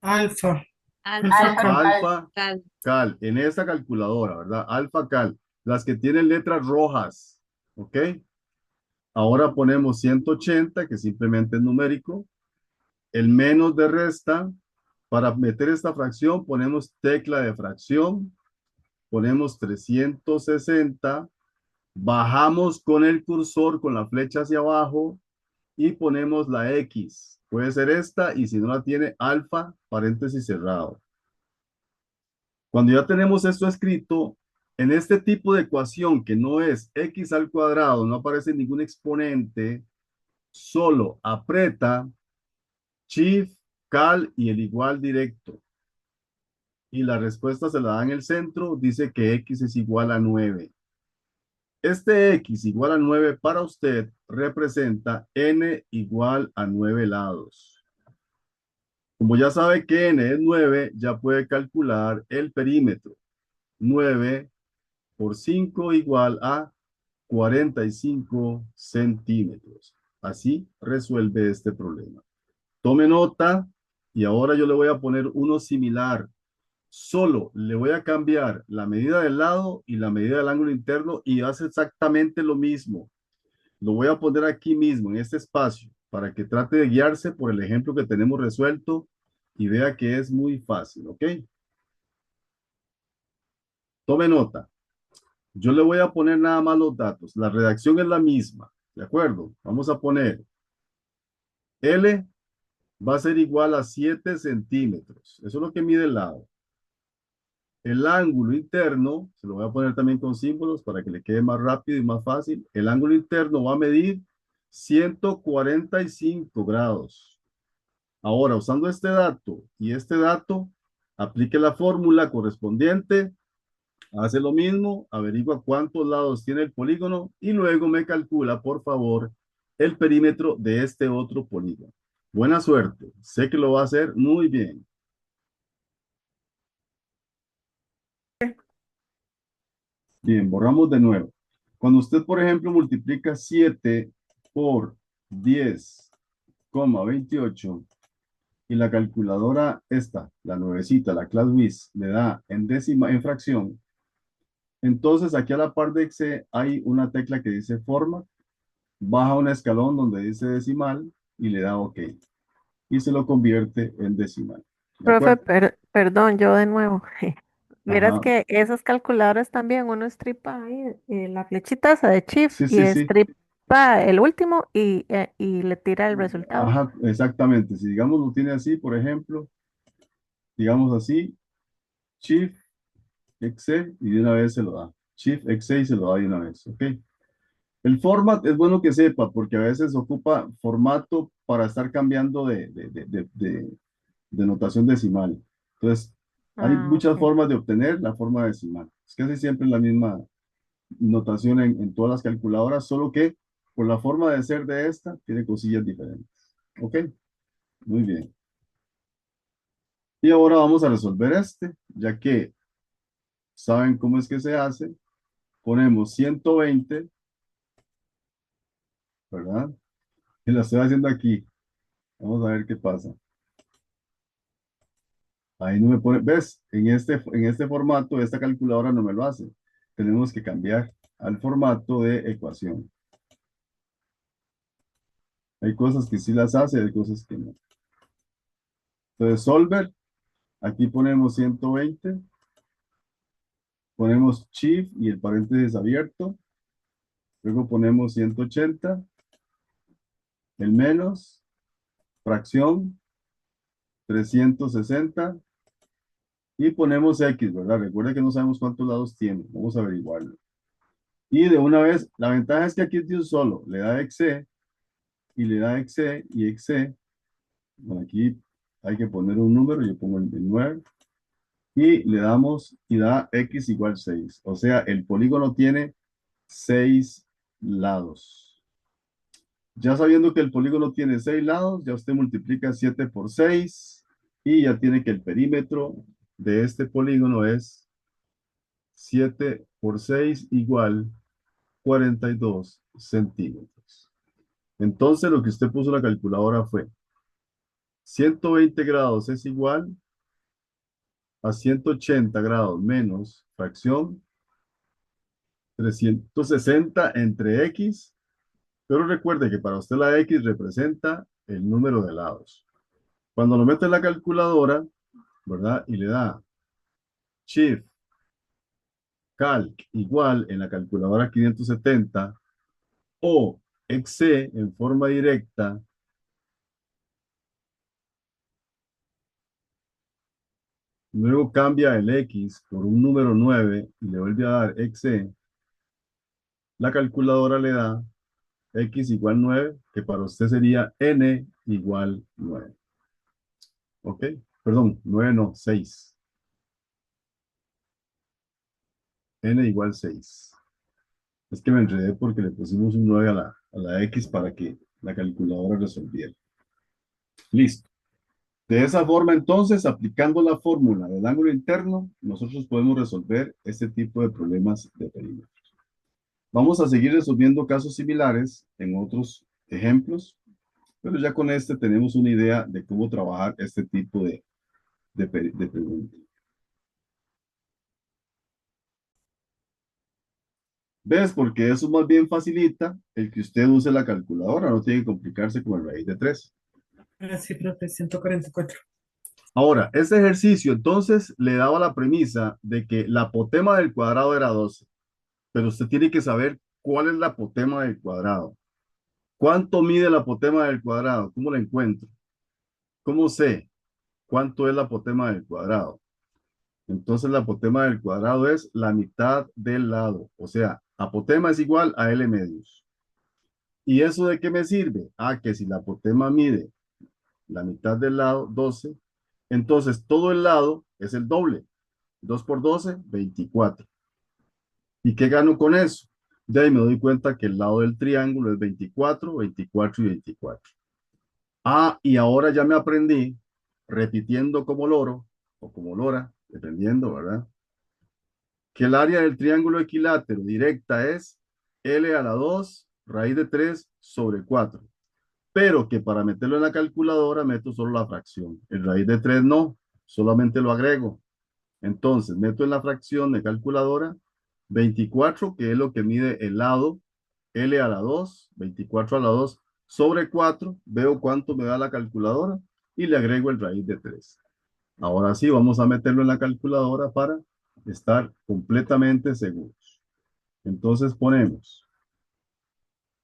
Alfa. Alfa Cal. cal. En esta calculadora, ¿verdad? Alfa cal. Las que tienen letras rojas. ¿Ok? Ahora ponemos 180, que simplemente es numérico. El menos de resta. Para meter esta fracción, ponemos tecla de fracción. Ponemos 360. Bajamos con el cursor, con la flecha hacia abajo. Y ponemos la X. Puede ser esta, y si no la tiene, alfa, paréntesis cerrado. Cuando ya tenemos esto escrito, en este tipo de ecuación que no es X al cuadrado, no aparece ningún exponente, solo aprieta Shift, Cal y el igual directo. Y la respuesta se la da en el centro, dice que X es igual a 9. Este X igual a 9 para usted representa N igual a 9 lados. Como ya sabe que N es 9, ya puede calcular el perímetro. 9 por 5 igual a 45 centímetros. Así resuelve este problema. Tome nota y ahora yo le voy a poner uno similar. Solo le voy a cambiar la medida del lado y la medida del ángulo interno y hace exactamente lo mismo. Lo voy a poner aquí mismo en este espacio para que trate de guiarse por el ejemplo que tenemos resuelto y vea que es muy fácil, ¿ok? Tome nota. Yo le voy a poner nada más los datos. La redacción es la misma, ¿de acuerdo? Vamos a poner L va a ser igual a 7 centímetros. Eso es lo que mide el lado. El ángulo interno, se lo voy a poner también con símbolos para que le quede más rápido y más fácil. El ángulo interno va a medir 145 grados. Ahora, usando este dato y este dato, aplique la fórmula correspondiente, hace lo mismo, averigua cuántos lados tiene el polígono y luego me calcula, por favor, el perímetro de este otro polígono. Buena suerte. Sé que lo va a hacer muy bien. Bien, borramos de nuevo. Cuando usted, por ejemplo, multiplica 7 por 10,28 y la calculadora esta, la nuevecita, la ClassWiz, le da en décima, en fracción, entonces aquí a la par de X hay una tecla que dice forma, baja un escalón donde dice decimal y le da OK. Y se lo convierte en decimal. ¿De Profe, acuerdo? perdón, yo de nuevo. Vieras Ajá. que esas calculadoras también uno estripa ahí la flechita esa de Shift Sí, y sí, sí. estripa el último y le tira el resultado. Ajá, exactamente. Si digamos lo tiene así, por ejemplo, digamos así, Shift, Exe, y de una vez se lo da. Shift, Exe y se lo da de una vez. ¿Ok? El format es bueno que sepa, porque a veces ocupa formato para estar cambiando de notación decimal. Entonces, hay Ah, muchas ok. formas de obtener la forma decimal. Es casi siempre la misma notación en todas las calculadoras, solo que por la forma de ser de esta, tiene cosillas diferentes. ¿Ok? Muy bien. Y ahora vamos a resolver este, ya que saben cómo es que se hace. Ponemos 120, ¿verdad? Y la estoy haciendo aquí. Vamos a ver qué pasa. Ahí no me pone, ¿ves? En este formato, esta calculadora no me lo hace. Tenemos que cambiar al formato de ecuación. Hay cosas que sí las hace, hay cosas que no. Entonces, solver, aquí ponemos 120, ponemos shift y el paréntesis abierto, luego ponemos 180, el menos, fracción, 360, y ponemos X, ¿verdad? Recuerda que no sabemos cuántos lados tiene, vamos a averiguarlo. Y de una vez, la ventaja es que aquí es de un solo, le da exe, y le da exe y exe. Bueno, aquí hay que poner un número, yo pongo el 9, y le damos, y da x igual 6. O sea, el polígono tiene 6 lados. Ya sabiendo que el polígono tiene 6 lados, ya usted multiplica 7 por 6 y ya tiene que el perímetro de este polígono es 7 por 6 igual 42 centímetros. Entonces lo que usted puso en la calculadora fue 120 grados es igual a 180 grados menos fracción 360 entre x, pero recuerde que para usted la x representa el número de lados. Cuando lo mete en la calculadora, ¿verdad? Y le da Shift, Calc igual en la calculadora 570 o Exe en forma directa, luego cambia el x por un número 9 y le vuelve a dar Exe, la calculadora le da x igual 9, que para usted sería n igual 9. ¿Ok? Perdón, 9 no, 6. N igual 6. Es que me enredé porque le pusimos un 9 a la X para que la calculadora resolviera. Listo. De esa forma, entonces, aplicando la fórmula del ángulo interno, nosotros podemos resolver este tipo de problemas de perímetro. Vamos a seguir resolviendo casos similares en otros ejemplos, pero ya con este tenemos una idea de cómo trabajar este tipo de preguntas. ¿Ves? Porque eso más bien facilita el que usted use la calculadora, no tiene que complicarse con el raíz de 3. Ah, sí, profe, 144. Ahora, este ejercicio entonces le daba la premisa de que la apotema del cuadrado era 12, pero usted tiene que saber cuál es la apotema del cuadrado. ¿Cuánto mide la apotema del cuadrado? ¿Cómo la encuentro? ¿Cómo sé cuánto es la apotema del cuadrado? Entonces la apotema del cuadrado es la mitad del lado. O sea, apotema es igual a L medios. ¿Y eso de qué me sirve? Ah, que si la apotema mide la mitad del lado, 12, entonces todo el lado es el doble. 2 por 12, 24. ¿Y qué gano con eso? De ahí me doy cuenta que el lado del triángulo es 24, 24 y 24. Ah, y ahora ya me aprendí, repitiendo como loro o como lora, dependiendo, ¿verdad? Que el área del triángulo equilátero directa es L a la 2 raíz de 3 sobre 4. Pero que para meterlo en la calculadora meto solo la fracción. El raíz de 3 no, solamente lo agrego. Entonces meto en la fracción de calculadora 24, que es lo que mide el lado L a la 2, 24 a la 2 sobre 4. Veo cuánto me da la calculadora y le agrego el raíz de 3. Ahora sí, vamos a meterlo en la calculadora para estar completamente seguros. Entonces ponemos,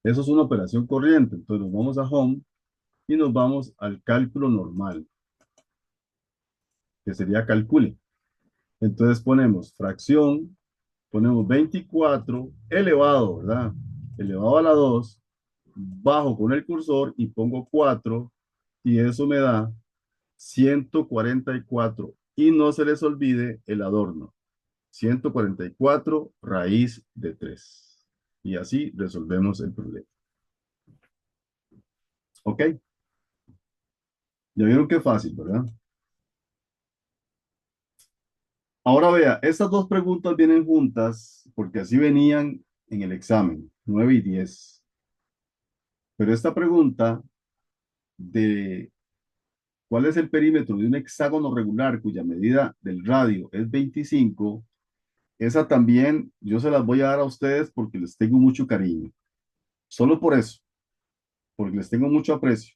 eso es una operación corriente, entonces nos vamos a Home y nos vamos al cálculo normal, que sería calcule. Entonces ponemos fracción, ponemos 24 elevado, ¿verdad? Elevado a la 2, bajo con el cursor y pongo 4 y eso me da 144. Y no se les olvide el adorno. 144 raíz de 3. Y así resolvemos el problema. ¿Ok? Ya vieron qué fácil, ¿verdad? Ahora vea, estas dos preguntas vienen juntas porque así venían en el examen, 9 y 10. Pero esta pregunta de cuál es el perímetro de un hexágono regular cuya medida del radio es 25, esa también yo se las voy a dar a ustedes porque les tengo mucho cariño. Solo por eso, porque les tengo mucho aprecio.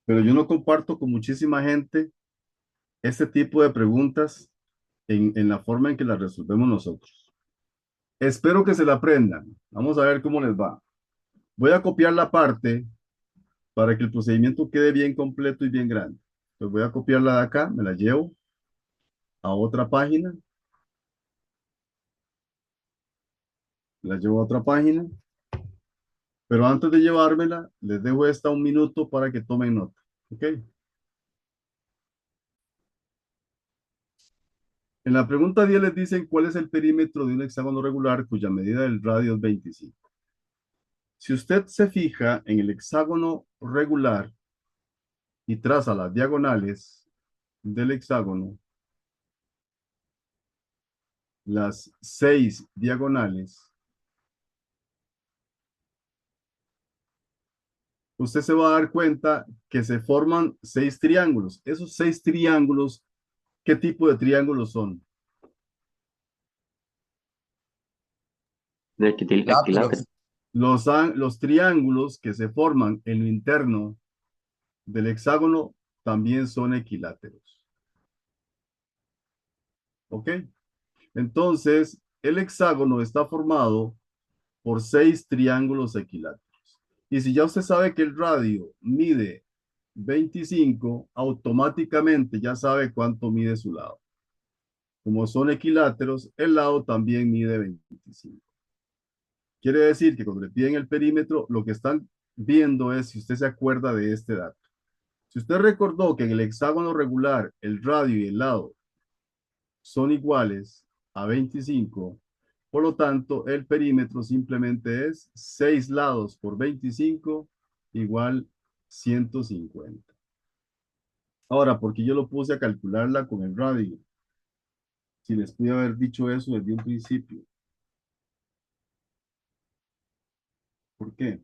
Pero yo no comparto con muchísima gente este tipo de preguntas en la forma en que las resolvemos nosotros. Espero que se la aprendan. Vamos a ver cómo les va. Voy a copiar la parte para que el procedimiento quede bien completo y bien grande. Entonces voy a copiarla de acá, me la llevo a otra página, la llevo a otra página, pero antes de llevármela, les dejo esta un minuto para que tomen nota. ¿Ok? En la pregunta 10 les dicen cuál es el perímetro de un hexágono regular cuya medida del radio es 25. Si usted se fija en el hexágono regular y traza las diagonales del hexágono, las 6 diagonales, usted se va a dar cuenta que se forman 6 triángulos. Esos 6 triángulos, ¿qué tipo de triángulos son? De Equiláteros. equilátero. Los triángulos que se forman en lo interno del hexágono también son equiláteros. ¿Ok? Entonces, el hexágono está formado por 6 triángulos equiláteros. Y si ya usted sabe que el radio mide 25, automáticamente ya sabe cuánto mide su lado. Como son equiláteros, el lado también mide 25. Quiere decir que cuando le piden el perímetro, lo que están viendo es si usted se acuerda de este dato. Si usted recordó que en el hexágono regular el radio y el lado son iguales a 25, por lo tanto, el perímetro simplemente es 6 lados por 25 igual 150. Ahora, ¿por qué yo lo puse a calcularla con el radio? Si les pude haber dicho eso desde un principio. ¿Por qué?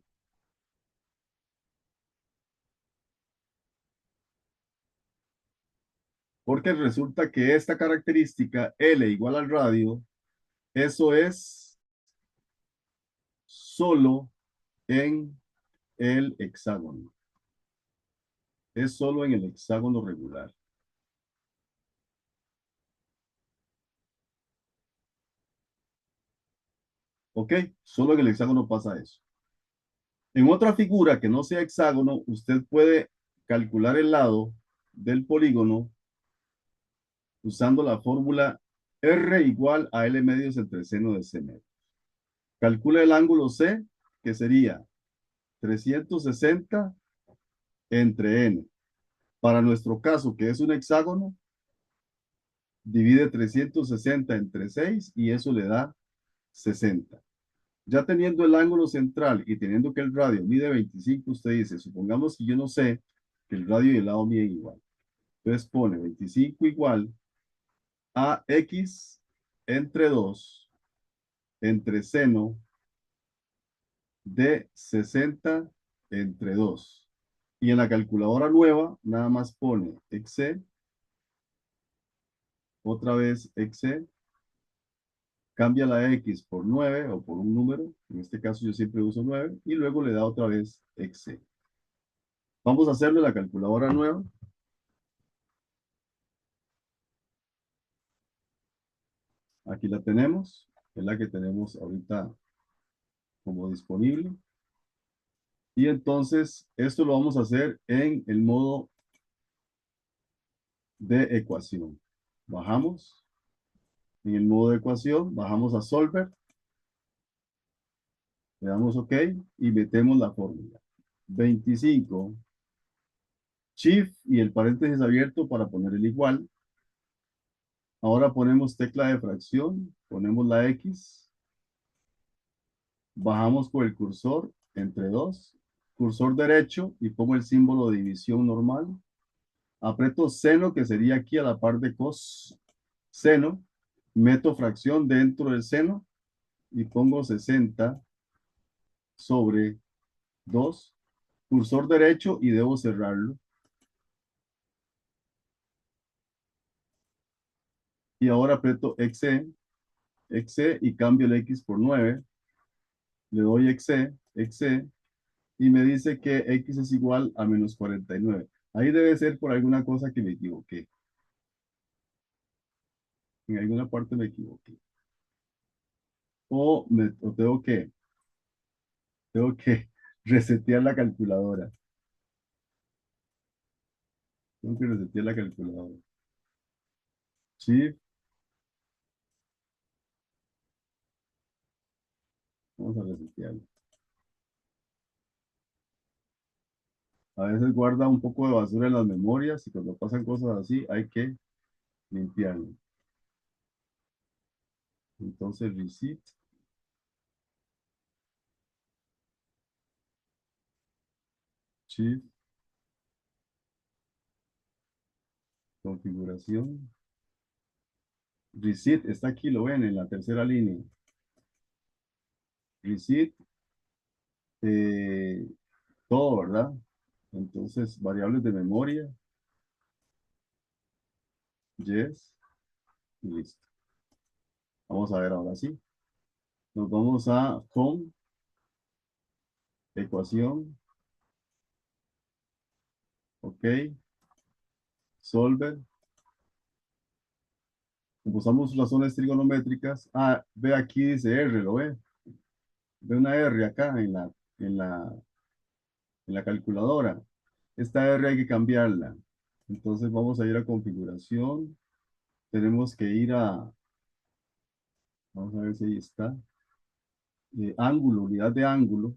Porque resulta que esta característica L igual al radio, eso es solo en el hexágono. Es solo en el hexágono regular. ¿Ok? Solo en el hexágono pasa eso. En otra figura que no sea hexágono, usted puede calcular el lado del polígono usando la fórmula R igual a L medios entre seno de C medio. Calcula el ángulo C, que sería 360 entre N. Para nuestro caso, que es un hexágono, divide 360 entre 6 y eso le da 60. Ya teniendo el ángulo central y teniendo que el radio mide 25, usted dice, supongamos que yo no sé que el radio y el lado miden igual. Entonces pone 25 igual a X entre 2 entre seno de 60 entre 2. Y en la calculadora nueva, nada más pone XC, otra vez XC, cambia la X por 9 o por un número, en este caso yo siempre uso 9, y luego le da otra vez XC. Vamos a hacerle la calculadora nueva. Aquí la tenemos, es la que tenemos ahorita como disponible. Y entonces esto lo vamos a hacer en el modo de ecuación. Bajamos. En el modo de ecuación, bajamos a Solver. Le damos OK y metemos la fórmula. 25 Shift y el paréntesis abierto para poner el igual. Ahora ponemos tecla de fracción, ponemos la X, bajamos con el cursor entre 2, cursor derecho y pongo el símbolo de división normal. Aprieto seno, que sería aquí a la par de cos, seno, meto fracción dentro del seno y pongo 60 sobre 2, cursor derecho y debo cerrarlo. Y ahora aprieto XC y cambio el X por 9. Le doy XC y me dice que X es igual a menos 49. Ahí debe ser por alguna cosa que me equivoqué. En alguna parte me equivoqué. O tengo que resetear la calculadora. Tengo que resetear la calculadora. Sí, vamos a resetearlo. A veces guarda un poco de basura en las memorias y cuando pasan cosas así hay que limpiarlo. Entonces, reset. Shift. Configuración. Reset está aquí, lo ven en la tercera línea. Reset. Todo, ¿verdad? Entonces, variables de memoria. Yes. Y listo. Vamos a ver ahora sí. Nos vamos a Home. Ecuación. Ok. Solver. Usamos razones trigonométricas. Ah, ve aquí dice R, ¿lo ve? Ve una R acá en la calculadora. Esta R hay que cambiarla. Entonces vamos a ir a configuración. Tenemos que ir a, vamos a ver si ahí está. Ángulo, unidad de ángulo.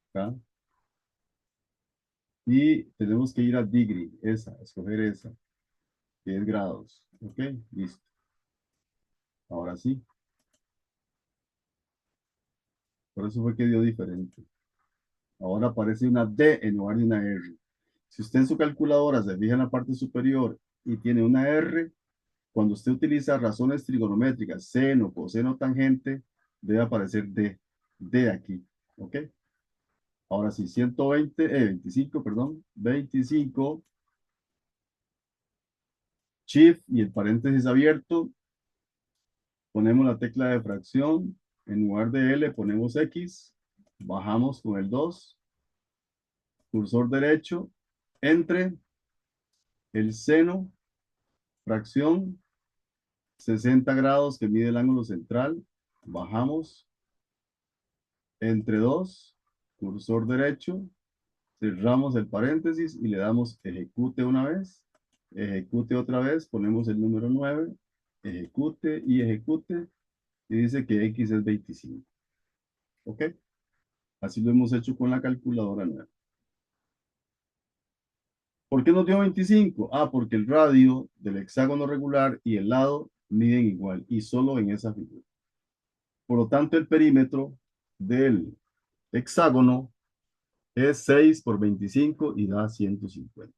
Acá. Y tenemos que ir a degree, escoger esa, que es grados. Ok, listo. Ahora sí. Por eso fue que dio diferente. Ahora aparece una D en lugar de una R. Si usted en su calculadora se fija en la parte superior y tiene una R, cuando usted utiliza razones trigonométricas, seno, coseno, tangente, debe aparecer D. D aquí. ¿Ok? Ahora sí, 25, perdón. 25. Shift y el paréntesis abierto. Ponemos la tecla de fracción. En lugar de L ponemos X. Bajamos con el 2. Cursor derecho. Entre el seno. Fracción. 60 grados que mide el ángulo central. Bajamos. Entre 2. cursor derecho, cerramos el paréntesis y le damos ejecute una vez, ejecute otra vez, ponemos el número 9, ejecute y ejecute, y dice que X es 25. ¿Ok? Así lo hemos hecho con la calculadora nueva. ¿Por qué nos dio 25? Ah, porque el radio del hexágono regular y el lado miden igual y solo en esa figura. Por lo tanto, el perímetro del hexágono es 6 por 25 y da 150.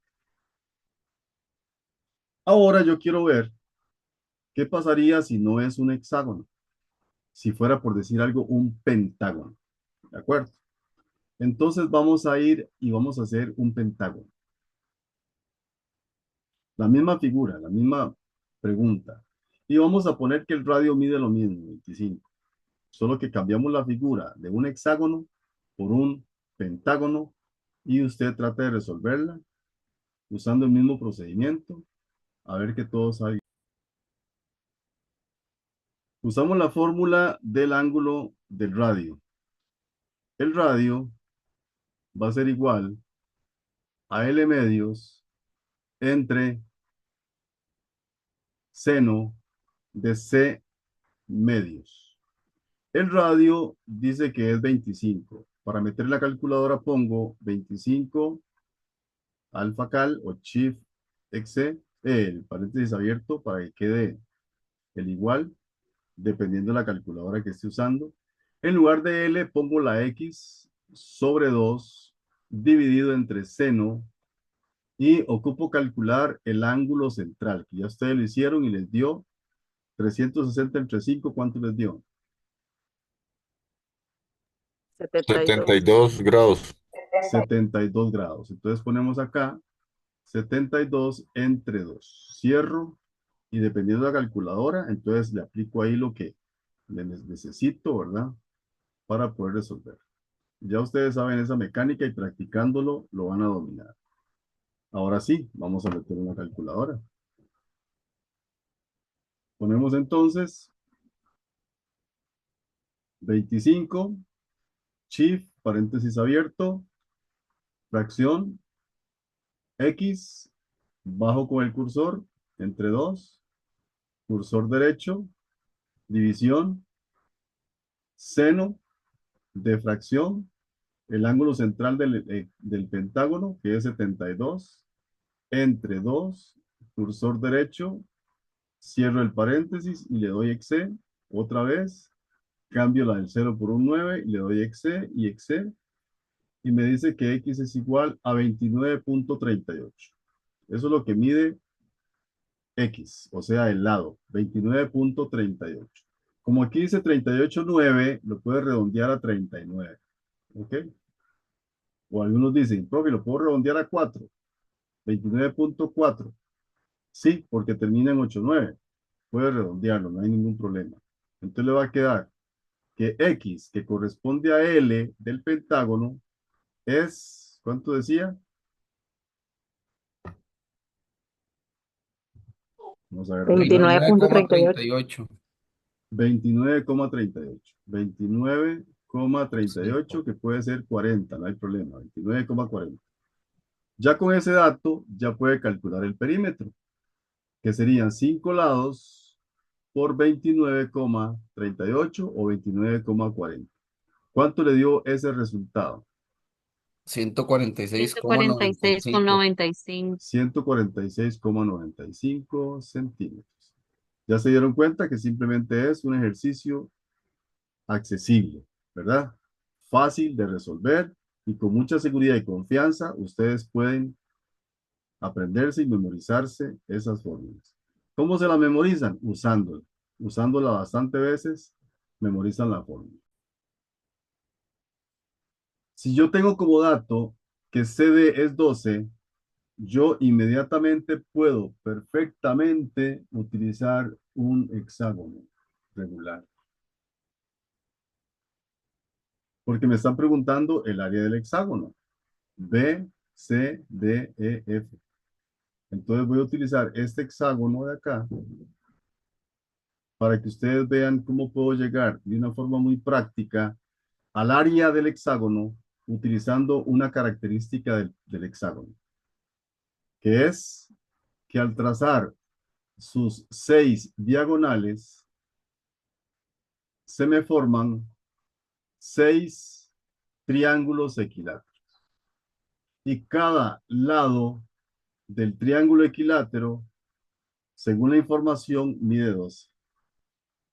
Ahora yo quiero ver qué pasaría si no es un hexágono. Si fuera, por decir algo, un pentágono. ¿De acuerdo? Entonces vamos a ir y vamos a hacer un pentágono. La misma figura, la misma pregunta. Y vamos a poner que el radio mide lo mismo, 25. Solo que cambiamos la figura de un hexágono por un pentágono y usted trata de resolverla usando el mismo procedimiento. A ver que todo salga. Usamos la fórmula del ángulo del radio. El radio va a ser igual a L medios entre seno de C medios. El radio dice que es 25. Para meter la calculadora pongo 25 alfa cal o shift exe, el paréntesis abierto para que quede el igual, dependiendo de la calculadora que esté usando. En lugar de L pongo la X sobre 2 dividido entre seno y ocupo calcular el ángulo central, que ya ustedes lo hicieron y les dio 360 entre 5, ¿cuánto les dio? 72. 72 grados. 72 grados. Entonces ponemos acá 72 entre 2. Cierro y dependiendo de la calculadora, entonces le aplico ahí lo que necesito, ¿verdad? Para poder resolver. Ya ustedes saben esa mecánica y practicándolo lo van a dominar. Ahora sí, vamos a meter una calculadora. Ponemos entonces 25, shift, paréntesis abierto, fracción, X, bajo con el cursor, entre 2, cursor derecho, división, seno de fracción, el ángulo central del pentágono, que es 72, entre 2, cursor derecho, cierro el paréntesis y le doy exe, otra vez, cambio la del 0 por un 9 y le doy exe y exe, y me dice que X es igual a 29.38. Eso es lo que mide X, o sea, el lado, 29.38. Como aquí dice 38.9, lo puede redondear a 39. ¿Ok? O algunos dicen, profe, lo puedo redondear a 4. 29.4. Sí, porque termina en 8.9. Puede redondearlo, no hay ningún problema. Entonces le va a quedar que X, que corresponde a L del pentágono, es, ¿cuánto decía? Vamos a ver. 29.38. 29,38. 29,38, que puede ser 40, no hay problema. 29,40. Ya con ese dato, ya puede calcular el perímetro, que serían 5 lados por 29,38 o 29,40. ¿Cuánto le dio ese resultado? 146,95. 146,95. 146,95 centímetros. Ya se dieron cuenta que simplemente es un ejercicio accesible, ¿verdad? Fácil de resolver y con mucha seguridad y confianza ustedes pueden aprenderse y memorizarse esas fórmulas. ¿Cómo se la memorizan? Usándola. Usándola bastante veces, memorizan la fórmula. Si yo tengo como dato que CD es 12, yo inmediatamente puedo perfectamente utilizar un hexágono regular. Porque me están preguntando el área del hexágono. B, C, D, E, F. Entonces voy a utilizar este hexágono de acá para que ustedes vean cómo puedo llegar de una forma muy práctica al área del hexágono utilizando una característica del hexágono, que es que al trazar sus 6 diagonales, se me forman 6 triángulos equiláteros. Y cada lado del triángulo equilátero, según la información, mide 12.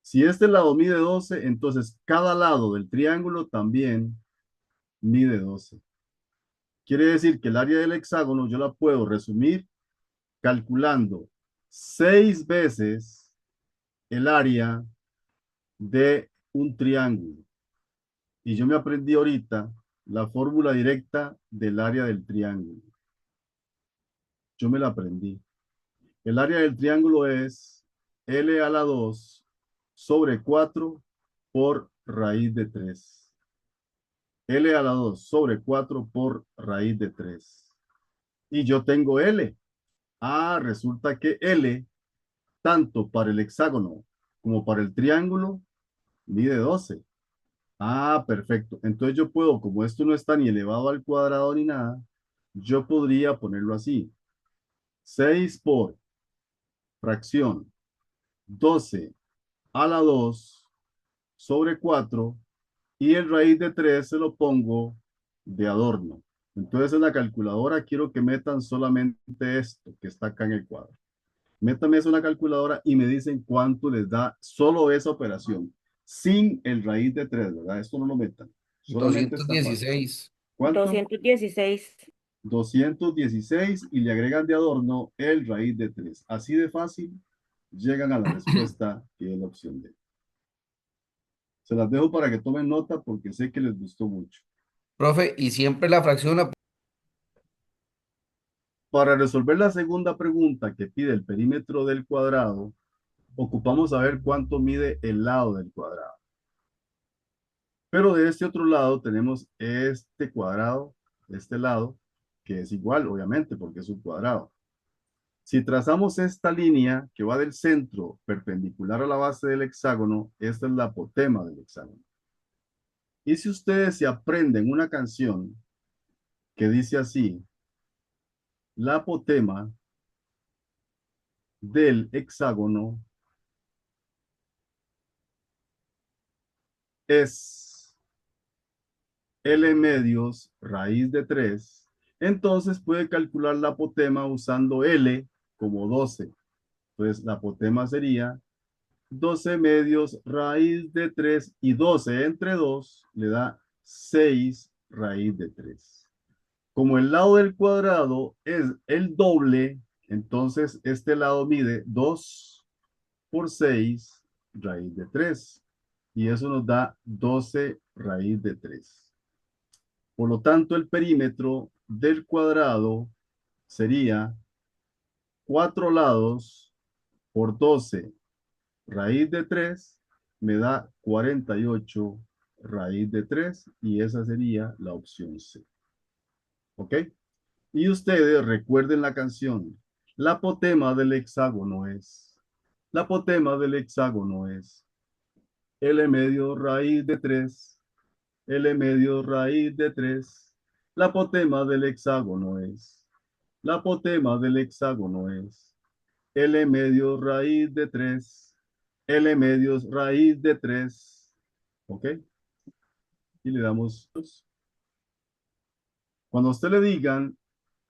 Si este lado mide 12, entonces cada lado del triángulo también mide 12. Quiere decir que el área del hexágono yo la puedo resumir calculando 6 veces el área de un triángulo. Y yo me aprendí ahorita la fórmula directa del área del triángulo. Yo me la aprendí. El área del triángulo es L a la 2 sobre 4 por raíz de 3. L a la 2 sobre 4 por raíz de 3. Y yo tengo L. Ah, resulta que L, tanto para el hexágono como para el triángulo, mide 12. Ah, perfecto. Entonces yo puedo, como esto no está ni elevado al cuadrado ni nada, yo podría ponerlo así. 6 por fracción 12 a la 2 sobre 4 y el raíz de 3 se lo pongo de adorno. Entonces en la calculadora quiero que metan solamente esto que está acá en el cuadro. Métame eso en la calculadora y me dicen cuánto les da solo esa operación, sin el raíz de 3, ¿verdad? Esto no lo metan. Solamente esta parte. 216. ¿Cuánto? 216. 216 y le agregan de adorno el raíz de 3. Así de fácil llegan a la respuesta que es la opción D. Se las dejo para que tomen nota porque sé que les gustó mucho. Profe, y siempre la fracción la... Para resolver la segunda pregunta que pide el perímetro del cuadrado, ocupamos saber cuánto mide el lado del cuadrado. Pero de este otro lado tenemos este cuadrado, este lado, que es igual, obviamente, porque es un cuadrado. Si trazamos esta línea que va del centro perpendicular a la base del hexágono, esta es la apotema del hexágono. Y si ustedes se aprenden una canción que dice así, la apotema del hexágono es L medios raíz de 3, entonces puede calcular la apotema usando L como 12. Entonces la apotema sería 12 medios raíz de 3 y 12 entre 2 le da 6 raíz de 3. Como el lado del cuadrado es el doble, entonces este lado mide 2 por 6 raíz de 3. Y eso nos da 12 raíz de 3. Por lo tanto, el perímetro del cuadrado sería 4 lados por 12 raíz de 3 me da 48 raíz de 3 y esa sería la opción C. ¿Ok? Y ustedes recuerden la canción. La apotema del hexágono es. La apotema del hexágono es L medio raíz de 3. L medio raíz de 3. La apotema del hexágono es. La apotema del hexágono es L medio raíz de 3. L medios raíz de 3. ¿Ok? Y le damos 2. Cuando a usted le digan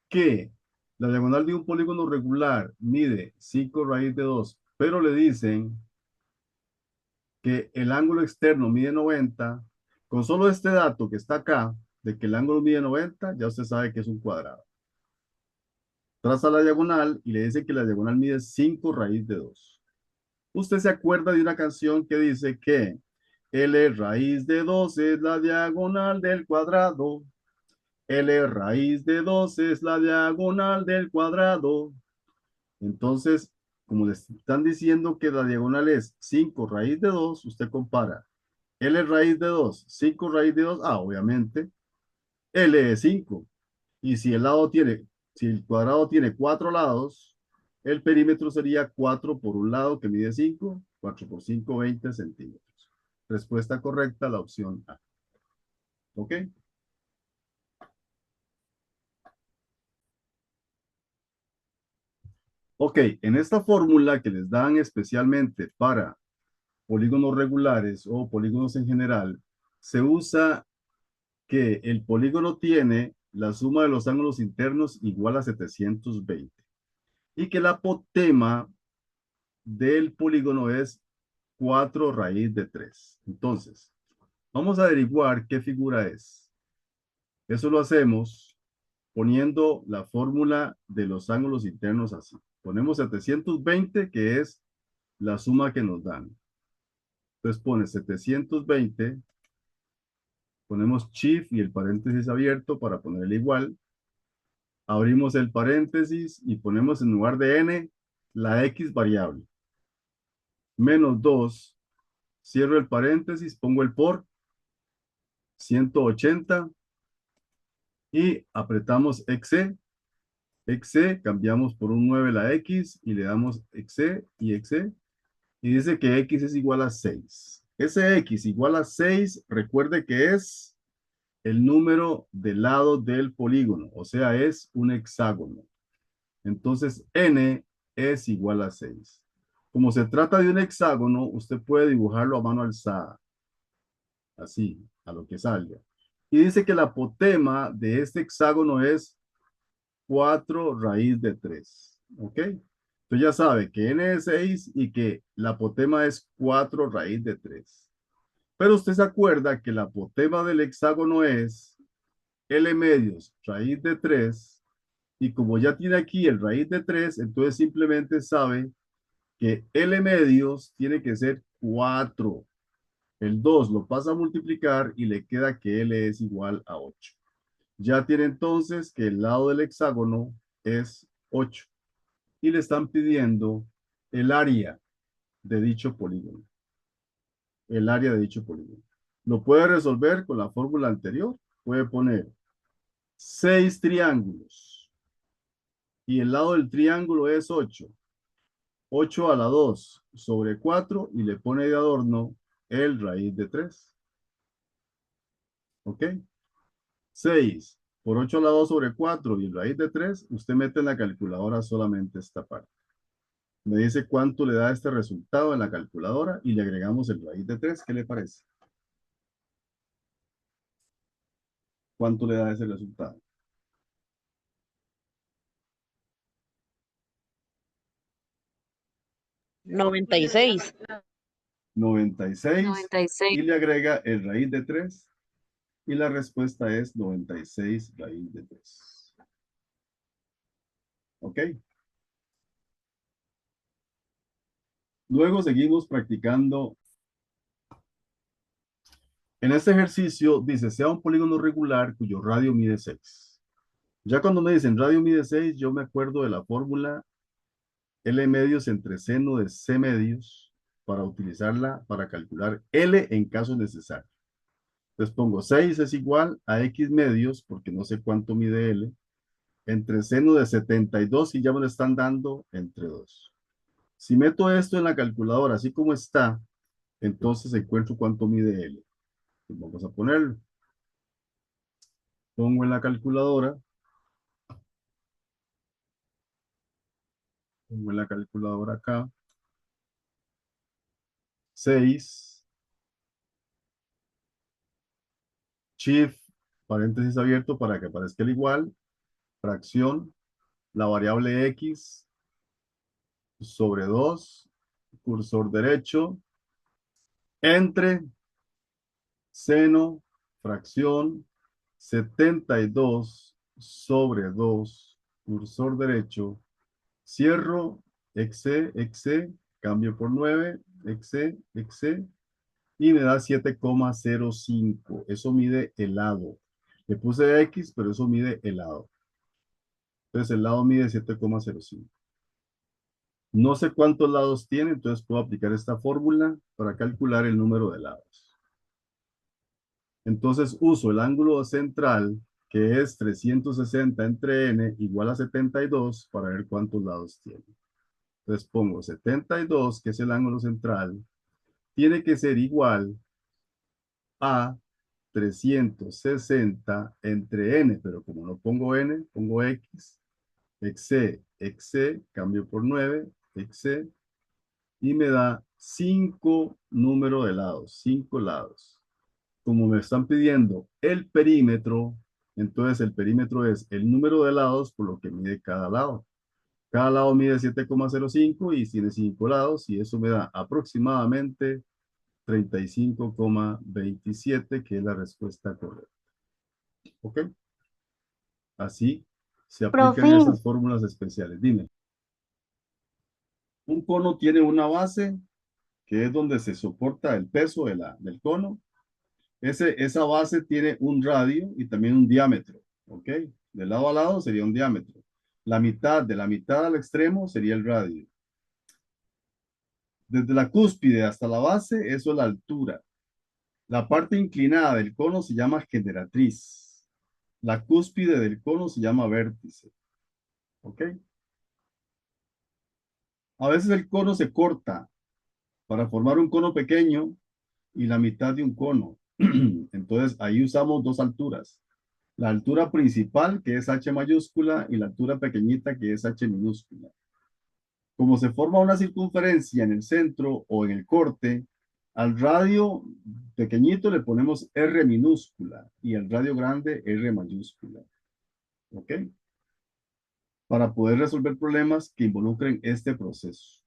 que la diagonal de un polígono regular mide 5 raíz de 2, pero le dicen que el ángulo externo mide 90, con solo este dato que está acá, de que el ángulo mide 90, ya usted sabe que es un cuadrado. Traza la diagonal y le dice que la diagonal mide 5 raíz de 2. Usted se acuerda de una canción que dice que L raíz de 2 es la diagonal del cuadrado. L raíz de 2 es la diagonal del cuadrado. Entonces, como les están diciendo que la diagonal es 5 raíz de 2, usted compara L raíz de 2, 5 raíz de 2, obviamente, L es 5. Y si si el cuadrado tiene 4 lados, el perímetro sería 4 por un lado que mide 5, 4 por 5, 20 centímetros. Respuesta correcta, la opción A. ¿Ok? Ok, en esta fórmula que les dan especialmente para polígonos regulares o polígonos en general, se usa que el polígono tiene la suma de los ángulos internos igual a 720 y que la apotema del polígono es 4 raíz de 3. Entonces, vamos a averiguar qué figura es. Eso lo hacemos poniendo la fórmula de los ángulos internos así. Ponemos 720, que es la suma que nos dan. Entonces pone 720, ponemos shift y el paréntesis abierto para ponerle igual. Abrimos el paréntesis y ponemos en lugar de n la x variable. Menos 2, cierro el paréntesis, pongo el por 180 y apretamos exe. Exe, cambiamos por un 9 la x y le damos exe y exe. Y dice que x es igual a 6. Ese x igual a 6, recuerde que es el número del lado del polígono, o sea, es un hexágono. Entonces, n es igual a 6. Como se trata de un hexágono, usted puede dibujarlo a mano alzada, así, a lo que salga. Y dice que la apotema de este hexágono es 4 raíz de 3. ¿Ok? Entonces ya sabe que n es 6 y que la apotema es 4 raíz de 3. Pero usted se acuerda que la apotema del hexágono es L medios raíz de 3. Y como ya tiene aquí el raíz de 3, entonces simplemente sabe que L medios tiene que ser 4. El 2 lo pasa a multiplicar y le queda que L es igual a 8. Ya tiene entonces que el lado del hexágono es 8. Y le están pidiendo el área de dicho polígono. El área de dicho polígono. Lo puede resolver con la fórmula anterior. Puede poner 6 triángulos. Y el lado del triángulo es 8. 8 a la 2 sobre 4 y le pone de adorno el raíz de 3. ¿Ok? 6 por 8 a la 2 sobre 4 y el raíz de 3, usted mete en la calculadora solamente esta parte. Me dice cuánto le da este resultado en la calculadora y le agregamos el raíz de 3. ¿Qué le parece? ¿Cuánto le da ese resultado? Noventa y seis. 96 96. y le agrega el raíz de 3 y la respuesta es 96 raíz de 3. ¿Ok? Luego seguimos practicando. En este ejercicio dice, sea un polígono regular cuyo radio mide 6. Ya cuando me dicen radio mide 6, yo me acuerdo de la fórmula L medios entre seno de C medios para utilizarla para calcular L en caso necesario. Entonces pongo 6 es igual a X medios, porque no sé cuánto mide L, entre seno de 72 y ya me lo están dando entre 2. Si meto esto en la calculadora así como está, entonces encuentro cuánto mide L. Pues vamos a ponerlo. Pongo en la calculadora. Pongo en la calculadora acá. 6. Shift, paréntesis abierto para que aparezca el igual. Fracción. La variable X sobre 2. Cursor derecho. Entre seno, fracción, 72 sobre 2, cursor derecho, cierro, exe, cambio por 9, exe, y me da 7,05. Eso mide el lado. Le puse X, pero eso mide el lado. Entonces el lado mide 7,05. No sé cuántos lados tiene, entonces puedo aplicar esta fórmula para calcular el número de lados. Entonces uso el ángulo central, que es 360 entre n igual a 72, para ver cuántos lados tiene. Entonces pongo 72, que es el ángulo central, tiene que ser igual a 360 entre n, pero como no pongo n, pongo x, Exe, cambio por 9, exe, y me da 5 número de lados, 5 lados. Como me están pidiendo el perímetro, entonces el perímetro es el número de lados por lo que mide cada lado. Cada lado mide 7,05 y tiene 5 lados y eso me da aproximadamente 35,27, que es la respuesta correcta. ¿Ok? Así se aplican Profe, esas fórmulas especiales. Dime. Un cono tiene una base, que es donde se soporta el peso del cono. Esa base tiene un radio y también un diámetro. ¿Ok? De lado a lado sería un diámetro. De la mitad al extremo sería el radio. Desde la cúspide hasta la base, eso es la altura. La parte inclinada del cono se llama generatriz. La cúspide del cono se llama vértice. ¿Ok? A veces el cono se corta para formar un cono pequeño y la mitad de un cono. Entonces ahí usamos dos alturas. La altura principal, que es H mayúscula, y la altura pequeñita, que es H minúscula. Como se forma una circunferencia en el centro o en el corte, al radio pequeñito le ponemos R minúscula y al radio grande R mayúscula. ¿Ok? Para poder resolver problemas que involucren este proceso.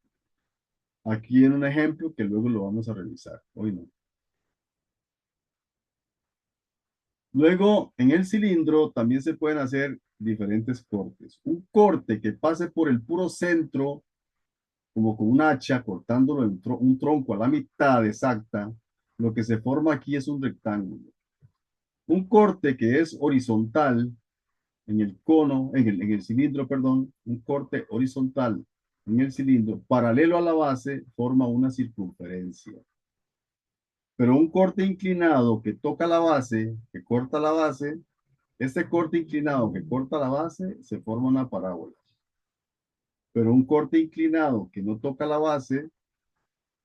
Aquí en un ejemplo que luego lo vamos a revisar. Hoy no. Luego, en el cilindro también se pueden hacer diferentes cortes. Un corte que pase por el puro centro, como con un hacha, cortándolo en un tronco a la mitad exacta, lo que se forma aquí es un rectángulo. Un corte que es horizontal en el cono, en el cilindro, perdón, un corte horizontal en el cilindro, paralelo a la base, forma una circunferencia. Pero un corte inclinado que toca la base, que corta la base, este corte inclinado que corta la base, se forma una parábola. Pero un corte inclinado que no toca la base,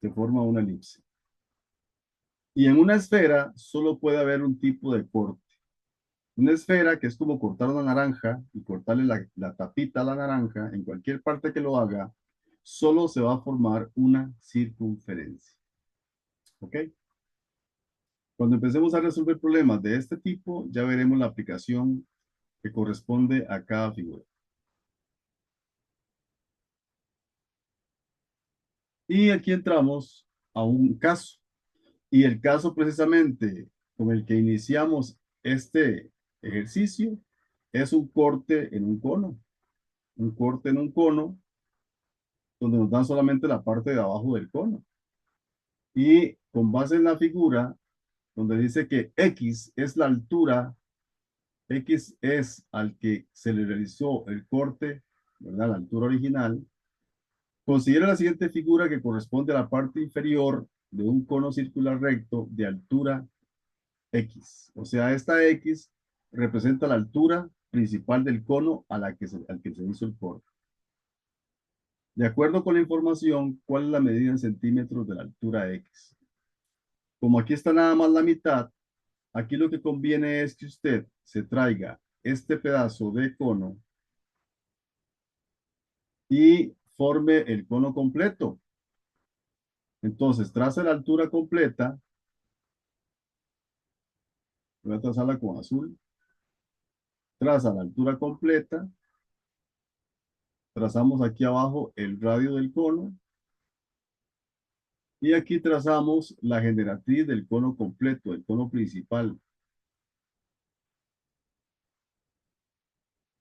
se forma una elipse. Y en una esfera solo puede haber un tipo de corte. Una esfera que es como cortar una naranja y cortarle la tapita a la naranja, en cualquier parte que lo haga, solo se va a formar una circunferencia. ¿Ok? Cuando empecemos a resolver problemas de este tipo, ya veremos la aplicación que corresponde a cada figura. Y aquí entramos a un caso. Y el caso precisamente con el que iniciamos este ejercicio es un corte en un cono. Un corte en un cono donde nos dan solamente la parte de abajo del cono. Y con base en la figura, donde dice que X es la altura, X es al que se le realizó el corte, ¿verdad? La altura original. Considera la siguiente figura que corresponde a la parte inferior de un cono circular recto de altura X. O sea, esta X representa la altura principal del cono al que se hizo el corte. De acuerdo con la información, ¿cuál es la medida en centímetros de la altura X? Como aquí está nada más la mitad, aquí lo que conviene es que usted se traiga este pedazo de cono y forme el cono completo. Entonces, traza la altura completa. Voy a trazarla con azul. Traza la altura completa. Trazamos aquí abajo el radio del cono. Y aquí trazamos la generatriz del cono completo, el cono principal.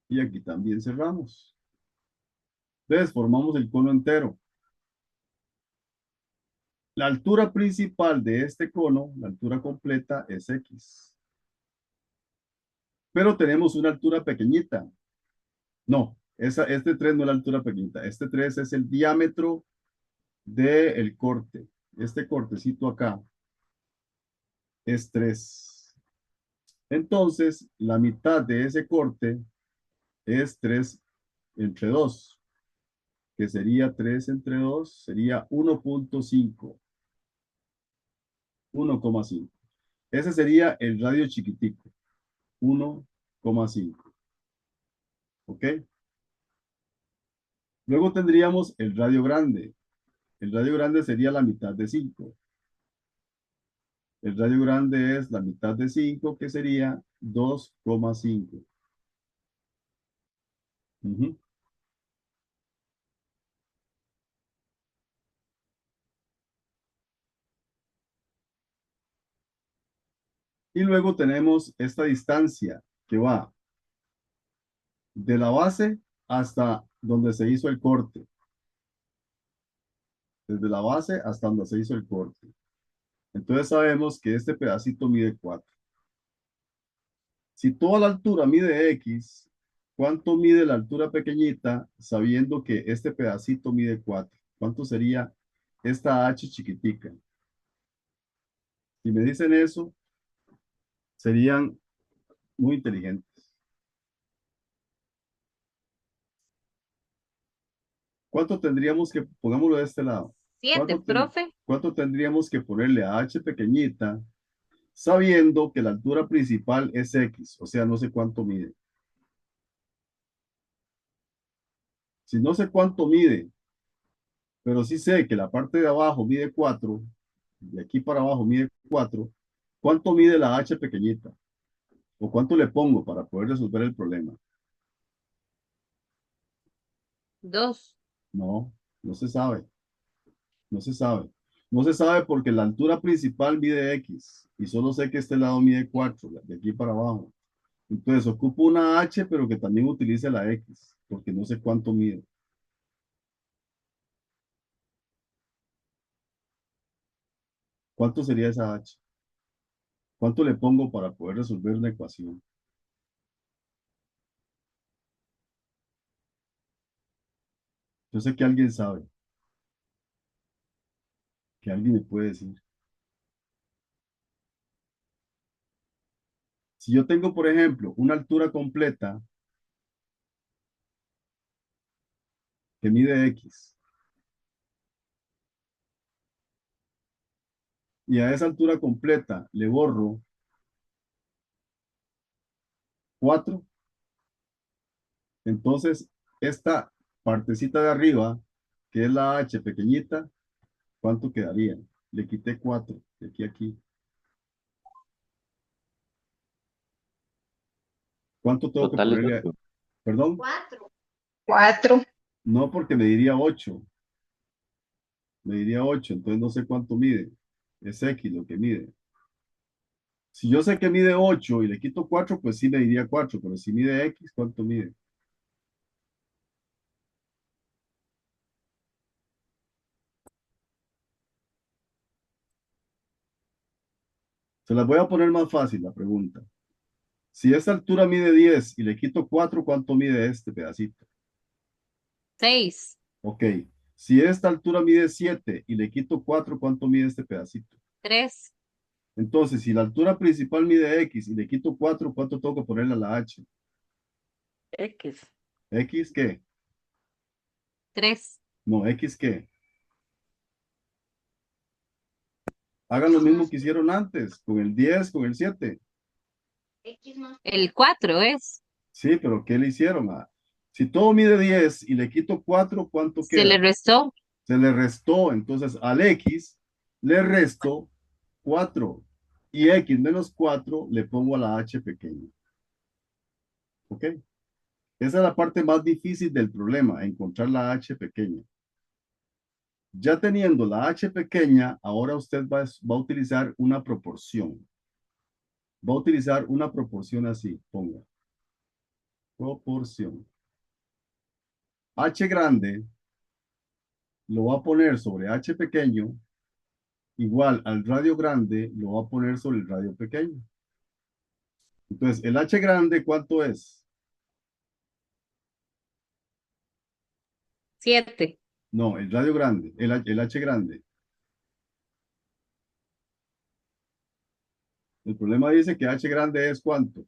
Y aquí también cerramos. Entonces formamos el cono entero. La altura principal de este cono, la altura completa, es X. Pero tenemos una altura pequeñita. No, este 3 no es la altura pequeñita. Este 3 es el diámetro del corte. Este cortecito acá es 3. Entonces, la mitad de ese corte es 3 entre 2, que sería 3 entre 2, sería 1.5. 1,5. Ese sería el radio chiquitico. 1,5. ¿Ok? Luego tendríamos el radio grande. El radio grande sería la mitad de 5. El radio grande es la mitad de 5, que sería 2,5. Ujú. Y luego tenemos esta distancia que va de la base hasta donde se hizo el corte. Desde la base hasta donde se hizo el corte. Entonces sabemos que este pedacito mide 4. Si toda la altura mide X, ¿cuánto mide la altura pequeñita sabiendo que este pedacito mide 4? ¿Cuánto sería esta H chiquitica? Si me dicen eso, serían muy inteligentes. ¿Cuánto tendríamos que, pongámoslo de este lado? 7, profe. ¿Cuánto tendríamos que ponerle a H pequeñita sabiendo que la altura principal es X? O sea, no sé cuánto mide. Si no sé cuánto mide, pero sí sé que la parte de abajo mide 4, de aquí para abajo mide 4, ¿cuánto mide la H pequeñita? ¿O cuánto le pongo para poder resolver el problema? 2. No, no se sabe. No se sabe. No se sabe porque la altura principal mide X y solo sé que este lado mide 4, de aquí para abajo. Entonces ocupo una H, pero que también utilice la X, porque no sé cuánto mide. ¿Cuánto sería esa H? ¿Cuánto le pongo para poder resolver una ecuación? Yo sé que alguien sabe, que alguien me puede decir. Si yo tengo, por ejemplo, una altura completa que mide X, y a esa altura completa le borro 4, entonces esta partecita de arriba, que es la H pequeñita, ¿cuánto quedaría? Le quité 4, de aquí a aquí. ¿Cuánto tengo que Total es ponerle? 8. ¿Perdón? 4. No, porque me diría 8. Me diría 8, entonces no sé cuánto mide. Es X lo que mide. Si yo sé que mide 8 y le quito 4, pues sí me diría 4, pero si mide X, ¿cuánto mide? Se las voy a poner más fácil la pregunta. Si esta altura mide 10 y le quito 4, ¿cuánto mide este pedacito? 6. Ok. Si esta altura mide 7 y le quito 4, ¿cuánto mide este pedacito? 3. Entonces, si la altura principal mide X y le quito 4, ¿cuánto tengo que ponerle a la H? X. ¿X qué? 3. No, ¿X qué? Hagan lo mismo que hicieron antes, con el 10, con el 7. El 4 es. Sí, pero ¿qué le hicieron? Si todo mide 10 y le quito 4, ¿cuánto Se le queda? restó. Se le restó, entonces al X le resto 4 y X menos 4 le pongo a la H pequeña. ¿Ok? Esa es la parte más difícil del problema, encontrar la H pequeña. Ya teniendo la H pequeña, ahora usted va a utilizar una proporción. Va a utilizar una proporción así, ponga. Proporción. H grande lo va a poner sobre H pequeño, igual al radio grande lo va a poner sobre el radio pequeño. Entonces, el H grande, ¿cuánto es? 7. No, el radio grande, el H grande. El problema dice que H grande es ¿cuánto?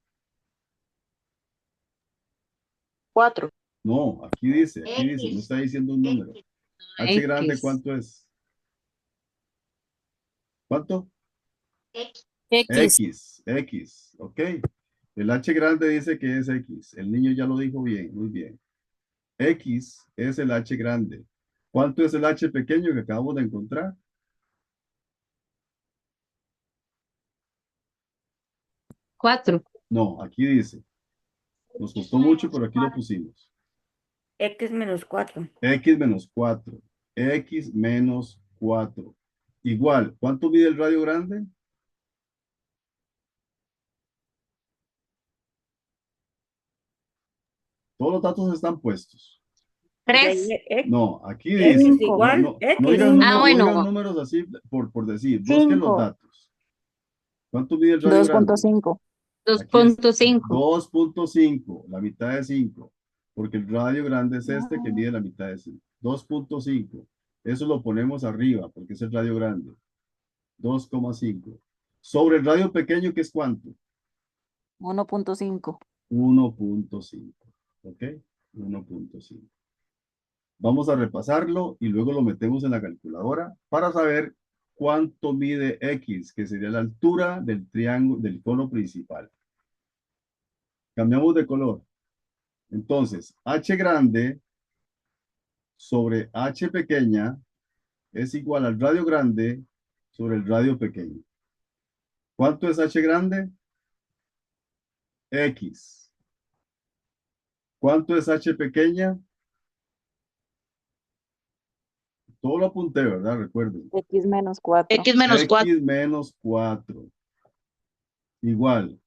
4. No, aquí dice, no está diciendo un número. H grande, X. ¿cuánto es? ¿Cuánto? X. X, ok. El H grande dice que es X. El niño ya lo dijo bien, muy bien. X es el h grande. ¿Cuánto es el h pequeño que acabamos de encontrar? 4. No, aquí dice. Nos costó mucho, pero aquí lo pusimos. X menos 4. X menos 4. X menos 4. Igual, ¿cuánto mide el radio grande? Todos los datos están puestos. 3. No, aquí X dice. igual, No X. digan Ah, no digan bueno. números así por decir. Busquen los 5. datos. ¿Cuánto mide el radio grande? 2.5. Aquí es 2.5. 2.5, la mitad de 5. Porque el radio grande es este que mide la mitad de 5. 2.5. Eso lo ponemos arriba porque es el radio grande. 2,5. Sobre el radio pequeño, ¿qué es cuánto? 1.5. 1.5. ¿Ok? 1.5. Vamos a repasarlo y luego lo metemos en la calculadora para saber cuánto mide X, que sería la altura del triángulo, del cono principal. Cambiamos de color. Entonces, H grande sobre H pequeña es igual al radio grande sobre el radio pequeño. ¿Cuánto es H grande? X. ¿Cuánto es H pequeña? Todo lo apunté, ¿verdad? Recuerden. X menos 4. X menos 4. X menos 4. Igual.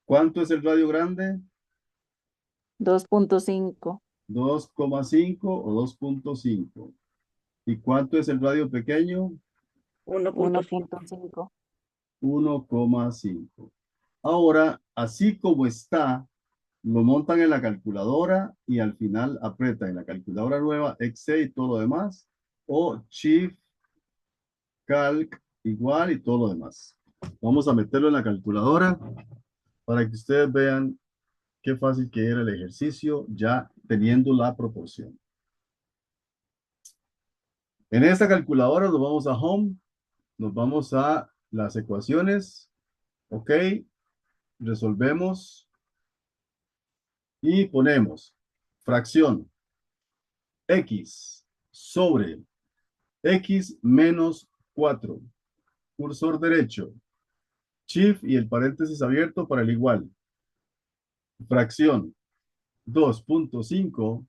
¿Cuánto es el radio grande? 2.5. 2,5 o 2.5. ¿Y cuánto es el radio pequeño? 1.5. 1,5. Ahora, así como está, lo montan en la calculadora y al final apretan en la calculadora nueva Excel y todo lo demás, o Shift, Calc, igual y todo lo demás. Vamos a meterlo en la calculadora para que ustedes vean qué fácil que era el ejercicio ya teniendo la proporción. En esta calculadora nos vamos a Home, nos vamos a las ecuaciones, ok, resolvemos y ponemos fracción X sobre X menos 4, cursor derecho, Shift y el paréntesis abierto para el igual, fracción 2.5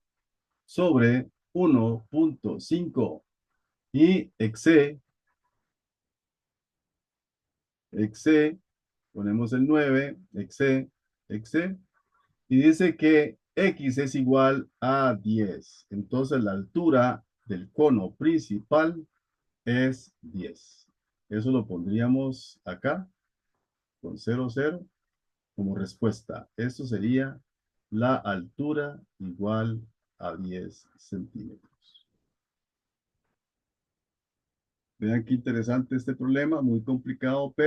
sobre 1.5 y exe, ponemos el 9, exe, y dice que X es igual a 10. Entonces la altura del cono principal es 10. Eso lo pondríamos acá con 0, 0 como respuesta. Eso sería la altura igual a 10 centímetros. Vean qué interesante este problema, muy complicado, pero